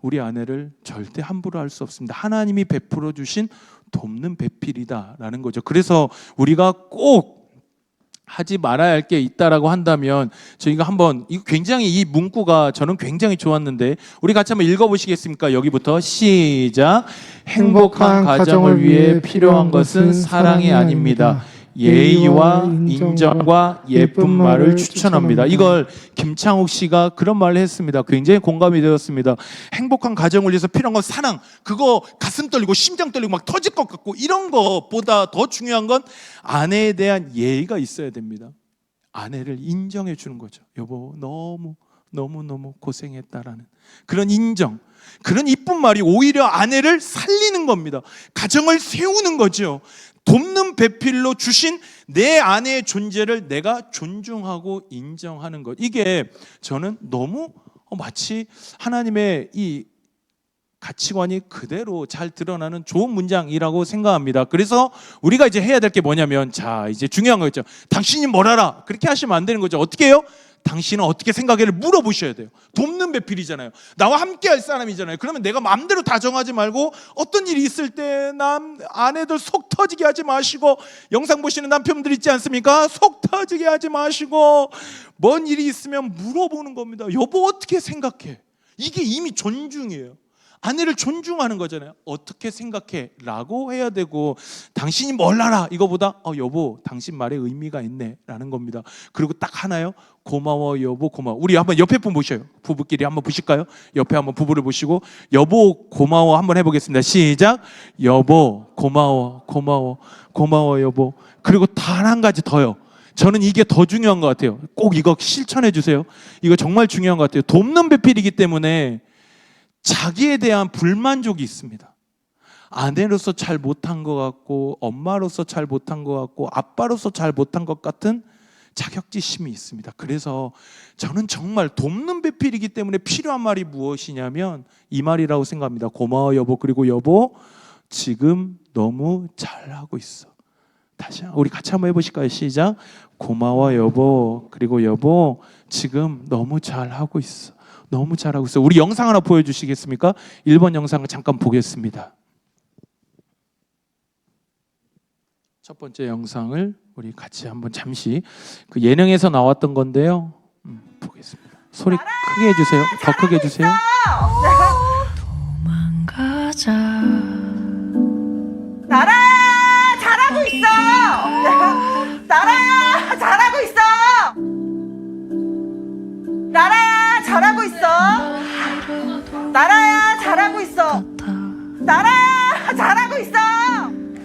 우리 아내를 절대 함부로 할 수 없습니다. 하나님이 베풀어 주신 돕는 배필이다라는 거죠. 그래서 우리가 꼭 하지 말아야 할 게 있다라고 한다면 저희가 한번, 이거 굉장히 이 문구가 저는 굉장히 좋았는데 우리 같이 한번 읽어보시겠습니까? 여기부터 시작. 행복한 가정을 위해 필요한 것은 사랑이 아닙니다. 예의와 인정과 예쁜 말을 추천합니다. 이걸 김창욱 씨가 그런 말을 했습니다. 굉장히 공감이 되었습니다. 행복한 가정을 위해서 필요한 건 사랑. 그거 가슴 떨리고 심장 떨리고 막 터질 것 같고 이런 것보다 더 중요한 건 아내에 대한 예의가 있어야 됩니다. 아내를 인정해 주는 거죠. 여보 너무 고생했다라는 그런 인정, 그런 이쁜 말이 오히려 아내를 살리는 겁니다. 가정을 세우는 거죠. 돕는 배필로 주신 내 아내의 존재를 내가 존중하고 인정하는 것. 이게 저는 너무 마치 하나님의 이 가치관이 그대로 잘 드러나는 좋은 문장이라고 생각합니다. 그래서 우리가 이제 해야 될 게 뭐냐면, 자 이제 중요한 거죠. 당신이 뭘 알아? 그렇게 하시면 안 되는 거죠. 어떻게 해요? 당신은 어떻게 생각해를 물어보셔야 돼요. 돕는 배필이잖아요. 나와 함께 할 사람이잖아요. 그러면 내가 마음대로 다 정하지 말고 어떤 일이 있을 때 아내들 속 터지게 하지 마시고, 영상 보시는 남편들 있지 않습니까? 속 터지게 하지 마시고 뭔 일이 있으면 물어보는 겁니다. 여보 어떻게 생각해? 이게 이미 존중이에요. 아내를 존중하는 거잖아요. 어떻게 생각해? 라고 해야 되고, 당신이 뭘 알아? 이거보다 여보 당신 말에 의미가 있네 라는 겁니다. 그리고 딱 하나요. 고마워 여보 고마워. 우리 한번 옆에 분 보셔요. 부부끼리 한번 보실까요? 옆에 한번 부부를 보시고 여보 고마워 한번 해보겠습니다. 시작. 여보 고마워 여보. 그리고 단 한 가지 더요. 저는 이게 더 중요한 것 같아요. 꼭 이거 실천해 주세요. 이거 정말 중요한 것 같아요. 돕는 배필이기 때문에 자기에 대한 불만족이 있습니다. 아내로서 잘 못한 것 같고, 엄마로서 잘 못한 것 같고, 아빠로서 잘 못한 것 같은 자격지심이 있습니다. 그래서 저는 정말 돕는 배필이기 때문에 필요한 말이 무엇이냐면 이 말이라고 생각합니다. 고마워 여보. 그리고 여보 지금 너무 잘하고 있어. 다시 우리 같이 한번 해보실까요? 시작. 고마워 여보. 그리고 여보 지금 너무 잘하고 있어. 너무 잘하고 있어요. 우리 영상 하나 보여주시겠습니까? 1번 영상을 잠깐 보겠습니다. 첫 번째 영상을 우리 같이 한번 잠시, 그 예능에서 나왔던 건데요. 보겠습니다. 소리 크게 해주세요. 더 크게 해주세요. 도망가자. 나라야 잘하고 있어. 나라야 잘하고 있어. 나라야 잘하고 있어. 나라야 잘 잘하고 있어. 나라야 잘하고 있어.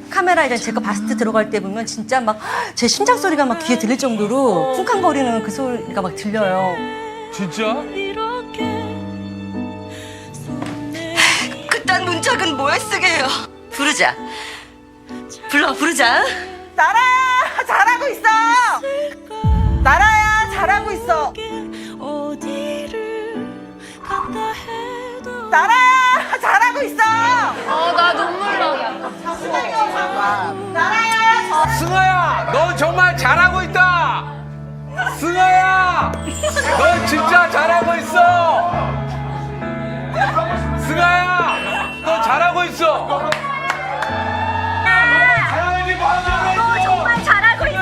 카메라에 제가 바스트 들어갈 때 보면 진짜 막 제 심장 소리가 막 귀에 들릴 정도로 쿵쾅거리는 그 소리가 막 들려요. 진짜? 그딴 문짝은 뭐에 쓰게 해요. 부르자. 부르자. 나라야 잘하고 있어. 나라야 잘하고 있어. 나라야 잘하고 있어. 나 눈물 나. 나라야. 승아야, 너 정말 잘하고 있다. 승아야, 너 진짜 잘하고 있어. 승아야, 너 잘하고 있어. 너 정말 잘하고 있어.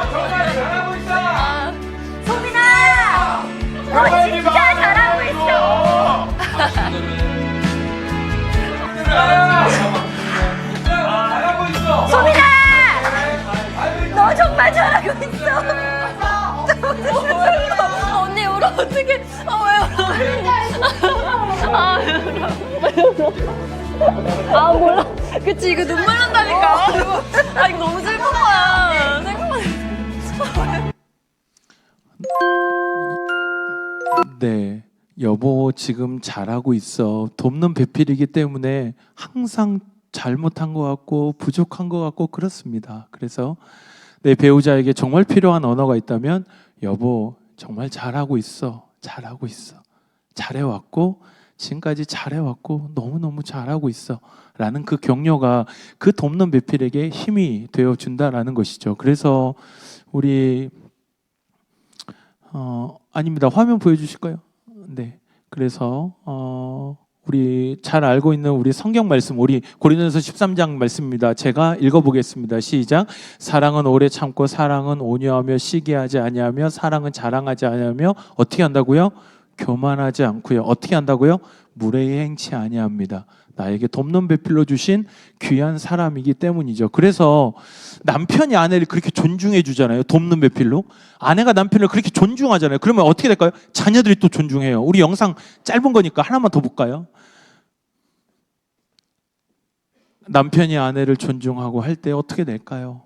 정말 잘하고 있어. 소민아, 너 진짜 잘하고 있어. 잘하고 있어. 소민아, 너 정말 잘하고 있어. 언니 울어 어떡해. 왜 울어? 몰라. 그치 이거 눈물 난다니까. 이거 너무 슬픈 거야. 네, 여보 지금 잘하고 있어. 돕는 배필이기 때문에 항상 잘못한 것 같고 부족한 것 같고 그렇습니다. 그래서 내 배우자에게 정말 필요한 언어가 있다면 여보 정말 잘하고 있어. 잘하고 있어. 잘해왔고 지금까지 잘해왔고 너무너무 잘하고 있어 라는 그 격려가 그 돕는 배필에게 힘이 되어준다라는 것이죠. 그래서 우리 아닙니다. 화면 보여주실까요? 네. 그래서 우리 잘 알고 있는 우리 성경 말씀, 우리 고린도전서 13장 말씀입니다. 제가 읽어보겠습니다. 시작. 사랑은 오래 참고 사랑은 온유하며 시기하지 아니하며 사랑은 자랑하지 아니하며 어떻게 한다고요? 교만하지 않고요. 어떻게 한다고요? 무례히 행치 아니합니다. 나에게 돕는 배필로 주신 귀한 사람이기 때문이죠. 그래서 남편이 아내를 그렇게 존중해 주잖아요. 돕는 배필로. 아내가 남편을 그렇게 존중하잖아요. 그러면 어떻게 될까요? 자녀들이 또 존중해요. 우리 영상 짧은 거니까 하나만 더 볼까요? 남편이 아내를 존중하고 할 때 어떻게 될까요?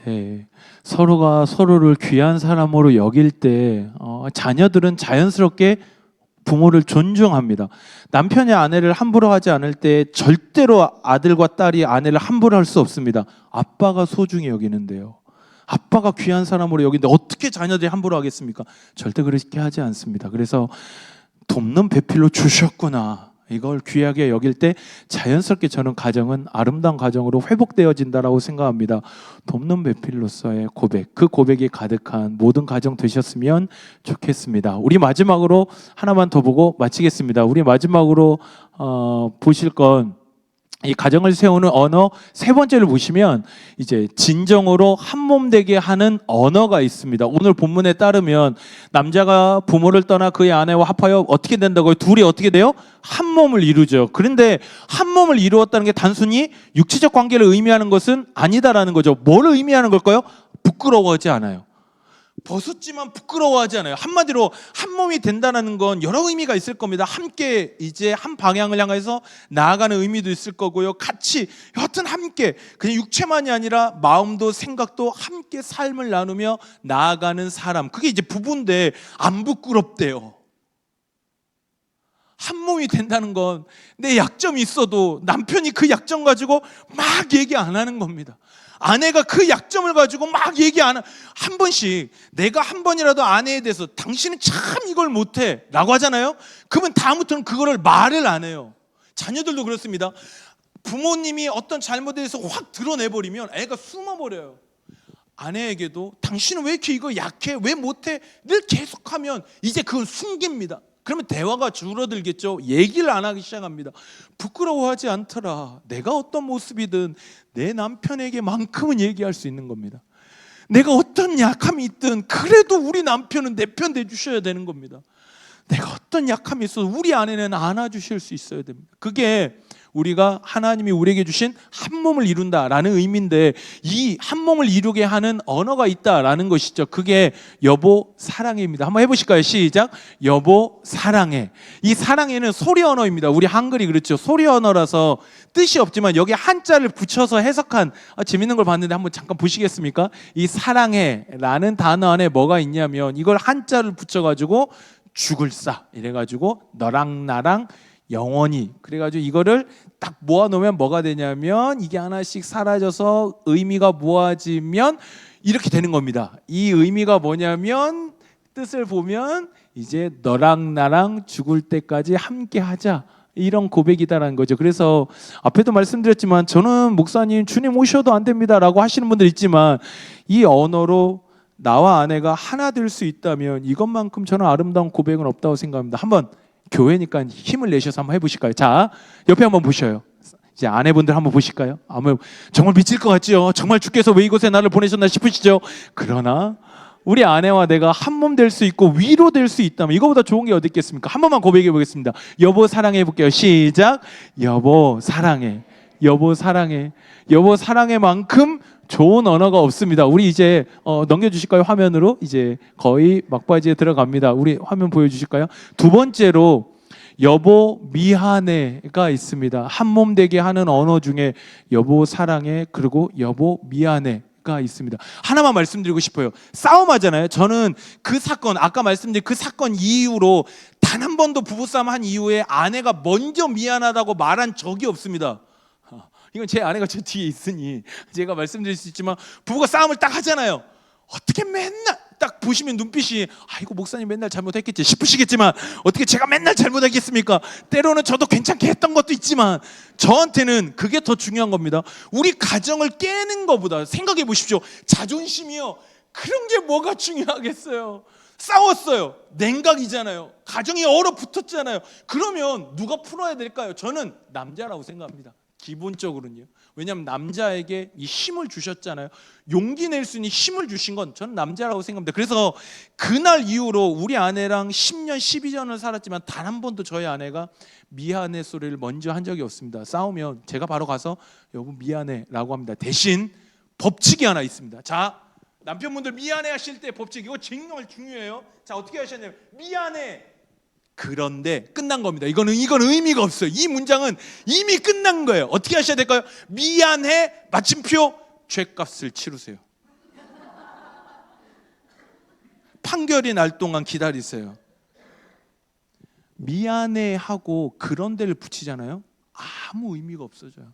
네, 서로가 서로를 귀한 사람으로 여길 때 자녀들은 자연스럽게 부모를 존중합니다. 남편이 아내를 함부로 하지 않을 때 절대로 아들과 딸이 아내를 함부로 할 수 없습니다. 아빠가 소중히 여기는데요. 아빠가 귀한 사람으로 여기는데 어떻게 자녀들이 함부로 하겠습니까? 절대 그렇게 하지 않습니다. 그래서 돕는 배필로 주셨구나. 이걸 귀하게 여길 때 자연스럽게 저는 가정은 아름다운 가정으로 회복되어진다라고 생각합니다. 돕는 배필로서의 고백, 그 고백이 가득한 모든 가정 되셨으면 좋겠습니다. 우리 마지막으로 하나만 더 보고 마치겠습니다. 우리 마지막으로 보실 건 이 가정을 세우는 언어 세 번째를 보시면 이제 진정으로 한몸 되게 하는 언어가 있습니다. 오늘 본문에 따르면 남자가 부모를 떠나 그의 아내와 합하여 어떻게 된다고요? 둘이 어떻게 돼요? 한 몸을 이루죠. 그런데 한 몸을 이루었다는 게 단순히 육체적 관계를 의미하는 것은 아니다라는 거죠. 뭘 의미하는 걸까요? 부끄러워하지 않아요. 벗었지만 부끄러워하지 않아요. 한마디로 한 몸이 된다는 건 여러 의미가 있을 겁니다. 함께 이제 한 방향을 향해서 나아가는 의미도 있을 거고요. 같이 여하튼 함께 그냥 육체만이 아니라 마음도 생각도 함께 삶을 나누며 나아가는 사람. 그게 이제 부부인데 안 부끄럽대요. 한 몸이 된다는 건 내 약점이 있어도 남편이 그 약점 가지고 막 얘기 안 하는 겁니다. 아내가 그 약점을 가지고 막 얘기 안 한 번씩 내가 한 번이라도 아내에 대해서 당신은 참 이걸 못해 라고 하잖아요. 그러면 다음부터는 그거를 말을 안 해요. 자녀들도 그렇습니다. 부모님이 어떤 잘못에 대해서 확 드러내버리면 애가 숨어버려요. 아내에게도 당신은 왜 이렇게 이거 약해? 왜 못해? 늘 계속하면 이제 그걸 숨깁니다. 그러면 대화가 줄어들겠죠. 얘기를 안 하기 시작합니다. 부끄러워하지 않더라. 내가 어떤 모습이든 내 남편에게만큼은 얘기할 수 있는 겁니다. 내가 어떤 약함이 있든 그래도 우리 남편은 내 편 대주셔야 되는 겁니다. 내가 어떤 약함이 있어도 우리 아내는 안아주실 수 있어야 됩니다. 그게 우리가 하나님이 우리에게 주신 한 몸을 이룬다라는 의미인데, 이 한 몸을 이루게 하는 언어가 있다라는 것이죠. 그게 여보 사랑해입니다. 한번 해보실까요? 시작. 여보 사랑해. 이 사랑해는 소리 언어입니다. 우리 한글이 그렇죠. 소리 언어라서 뜻이 없지만 여기 한자를 붙여서 해석한 재밌는 걸 봤는데 한번 잠깐 보시겠습니까? 이 사랑해라는 단어 안에 뭐가 있냐면 이걸 한자를 붙여가지고 죽을 싸 이래가지고 너랑 나랑 영원히, 그래가지고 이거를 딱 모아놓으면 뭐가 되냐면 이게 하나씩 사라져서 의미가 모아지면 이렇게 되는 겁니다. 이 의미가 뭐냐면 뜻을 보면 이제 너랑 나랑 죽을 때까지 함께 하자, 이런 고백이다라는 거죠. 그래서 앞에도 말씀드렸지만 저는 목사님 주님 오셔도 안 됩니다 라고 하시는 분들 있지만 이 언어로 나와 아내가 하나 될 수 있다면 이것만큼 저는 아름다운 고백은 없다고 생각합니다. 한번 교회니까 힘을 내셔서 한번 해보실까요? 자, 옆에 한번 보셔요. 이제 아내분들 한번 보실까요? 아무 정말 미칠 것 같지요? 정말 주께서 왜 이곳에 나를 보내셨나 싶으시죠? 그러나 우리 아내와 내가 한 몸 될 수 있고 위로 될 수 있다면 이거보다 좋은 게 어디 있겠습니까? 한 번만 고백해 보겠습니다. 여보 사랑해 볼게요. 시작. 여보 사랑해. 여보 사랑해. 여보 사랑해만큼 좋은 언어가 없습니다. 우리 이제 넘겨주실까요? 화면으로 이제 거의 막바지에 들어갑니다. 우리 화면 보여주실까요? 두 번째로 여보 미안해가 있습니다. 한 몸 되게 하는 언어 중에 여보 사랑해 그리고 여보 미안해가 있습니다. 하나만 말씀드리고 싶어요. 싸움하잖아요. 저는 그 사건, 아까 말씀드린 그 사건 이후로 단 한 번도 부부싸움 한 이후에 아내가 먼저 미안하다고 말한 적이 없습니다. 이건 제 아내가 제 뒤에 있으니 제가 말씀드릴 수 있지만, 부부가 싸움을 딱 하잖아요. 어떻게 맨날 딱 보시면 눈빛이 아이고 목사님 맨날 잘못했겠지 싶으시겠지만 어떻게 제가 맨날 잘못하겠습니까? 때로는 저도 괜찮게 했던 것도 있지만 저한테는 그게 더 중요한 겁니다. 우리 가정을 깨는 것보다 생각해 보십시오. 자존심이요. 그런 게 뭐가 중요하겠어요? 싸웠어요. 냉각이잖아요. 가정이 얼어붙었잖아요. 그러면 누가 풀어야 될까요? 저는 남자라고 생각합니다. 기본적으로는요. 왜냐하면 남자에게 이 힘을 주셨잖아요. 용기 낼 수 있는 힘을 주신 건 저는 남자라고 생각합니다. 그래서 그날 이후로 우리 아내랑 10년, 12년을 살았지만 단 한 번도 저희 아내가 미안해 소리를 먼저 한 적이 없습니다. 싸우면 제가 바로 가서 여보 미안해 라고 합니다. 대신 법칙이 하나 있습니다. 자, 남편분들 미안해 하실 때 법칙, 이거 정말 중요해요. 자, 어떻게 하셨냐면 미안해. 그런데 끝난 겁니다. 이건 의미가 없어요. 이 문장은 이미 끝난 거예요. 어떻게 하셔야 될까요? 미안해 마침표 죗값을 치르세요. 판결이 날 동안 기다리세요. 미안해 하고 그런 데를 붙이잖아요. 아무 의미가 없어져요.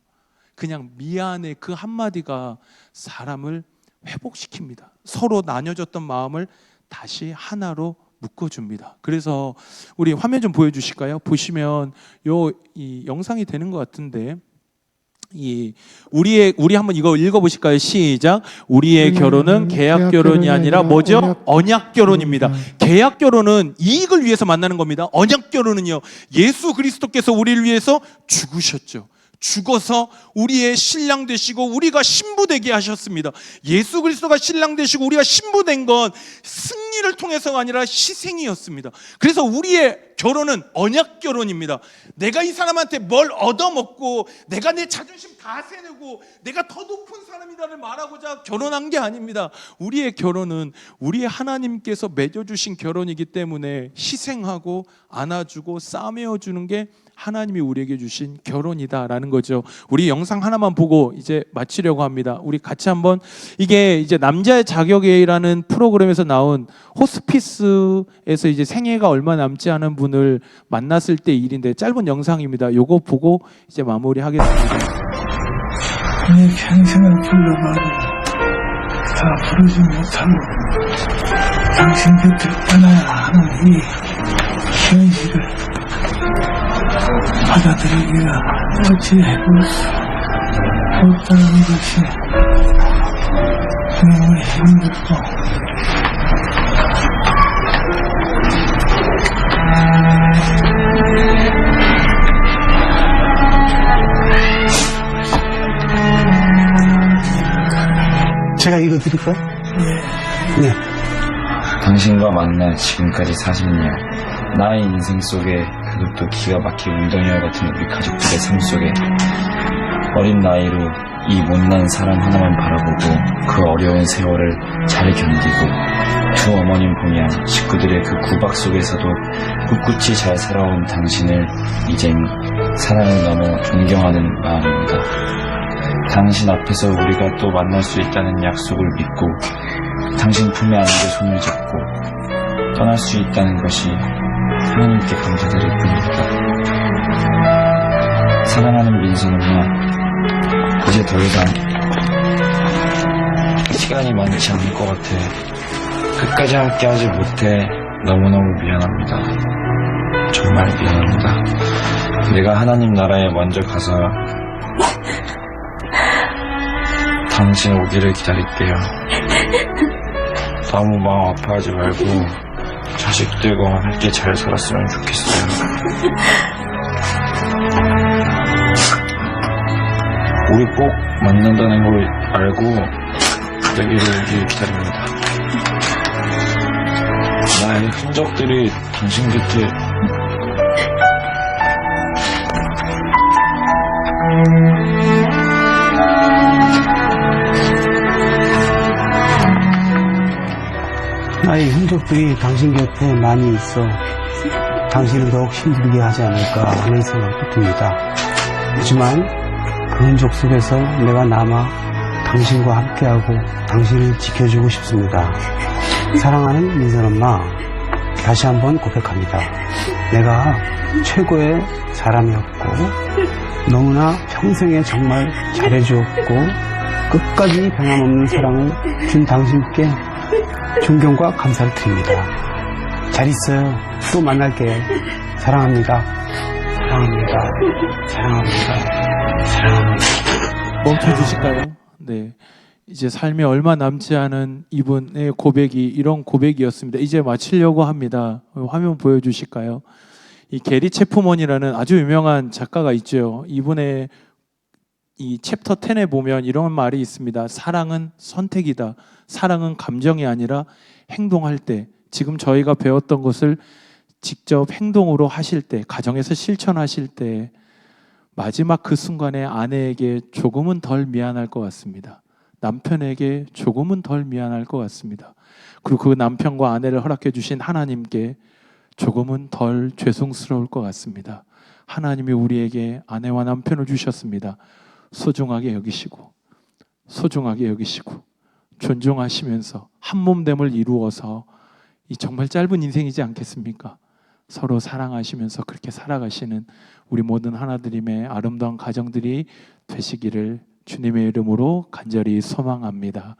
그냥 미안해 그 한마디가 사람을 회복시킵니다. 서로 나뉘어졌던 마음을 다시 하나로 묶어줍니다. 그래서 우리 화면 좀 보여주실까요? 보시면 이 영상이 되는 것 같은데, 우리 한번 이거 읽어보실까요? 시작. 우리의 결혼은 계약 결혼이 아니라 뭐죠? 언약 결혼입니다. 계약 결혼은 이익을 위해서 만나는 겁니다. 언약 결혼은요, 예수 그리스도께서 우리를 위해서 죽으셨죠. 죽어서 우리의 신랑 되시고 우리가 신부 되게 하셨습니다. 예수 그리스도가 신랑 되시고 우리가 신부 된 건 승리를 통해서가 아니라 희생이었습니다. 그래서 우리의 결혼은 언약 결혼입니다. 내가 이 사람한테 뭘 얻어먹고 내가 내 자존심 다 세뇌고 내가 더 높은 사람이다를 말하고자 결혼한 게 아닙니다. 우리의 결혼은 우리의 하나님께서 맺어주신 결혼이기 때문에 희생하고 안아주고 싸매어주는 게 하나님이 우리에게 주신 결혼이다라는 거죠. 우리 영상 하나만 보고 이제 마치려고 합니다. 우리 같이 한번, 이게 이제 남자의 자격이라는 프로그램에서 나온 호스피스에서 이제 생애가 얼마 남지 않은 분 이분을 만났을 때 일인데 짧은 영상입니다. 요거 보고 이제 마무리하겠습니다. 내 평생을 불러봐도 다 부르지 못하고 당신 곁을 떠나야 하는 이 현실을 받아들이기가 어찌 해볼 수 없다는 것이 너무 힘들고 제가 읽어드릴까요? 네. 당신과 만난 지금까지 40년, 나의 인생 속에 그것도 기가 막힌 웅덩이와 같은 우리 가족들의 삶 속에 어린 나이로 이 못난 사람 하나만 바라보고 그 어려운 세월을 잘 견디고 두 어머님 보면 식구들의 그 구박 속에서도 꿋꿋이 잘 살아온 당신을 이젠 사랑을 넘어 존경하는 마음입니다. 당신 앞에서 우리가 또 만날 수 있다는 약속을 믿고 당신 품에 안겨 손을 잡고 떠날 수 있다는 것이 하나님께 감사드릴 뿐입니다. 사랑하는 민수 누나, 이제 더 이상 시간이 많지 않을 것 같아. 끝까지 함께하지 못해 너무너무 미안합니다. 정말 미안합니다. 내가 하나님 나라에 먼저 가서 당신 오기를 기다릴게요. 너무 마음 아파하지 말고 자식들과 함께 잘 살았으면 좋겠어요. 우리 꼭 만난다는 걸 알고 내게를 오기를 기다립니다. 나의 흔적들이 당신 곁에 나의 흔적들이 당신 곁에 많이 있어 당신을 더욱 힘들게 하지 않을까 하는 생각도 듭니다. 하지만 그 흔적 속에서 내가 남아 당신과 함께하고 당신을 지켜주고 싶습니다. 사랑하는 민선 엄마, 다시 한번 고백합니다. 내가 최고의 사람이었고 너무나 평생에 정말 잘해주었고 끝까지 변함없는 사랑을 준 당신께 존경과 감사를 드립니다. 잘 있어요. 또 만날게요. 사랑합니다. 사랑합니다. 사랑합니다. 사랑합니다. 멈춰주실까요? 네. 이제 삶이 얼마 남지 않은 이분의 고백이 이런 고백이었습니다. 이제 마치려고 합니다. 화면 보여주실까요? 이 게리 체프먼이라는 아주 유명한 작가가 있죠. 이분의 이 챕터 10에 보면 이런 말이 있습니다. 사랑은 선택이다. 사랑은 감정이 아니라 행동할 때, 지금 저희가 배웠던 것을 직접 행동으로 하실 때, 가정에서 실천하실 때 마지막 그 순간에 아내에게 조금은 덜 미안할 것 같습니다. 남편에게 조금은 덜 미안할 것 같습니다. 그리고 그 남편과 아내를 허락해 주신 하나님께 조금은 덜 죄송스러울 것 같습니다. 하나님이 우리에게 아내와 남편을 주셨습니다. 소중하게 여기시고 존중하시면서 한몸됨을 이루어서 이 정말 짧은 인생이지 않겠습니까? 서로 사랑하시면서 그렇게 살아가시는 우리 모든 하나님의 아름다운 가정들이 되시기를 주님의 이름으로 간절히 소망합니다.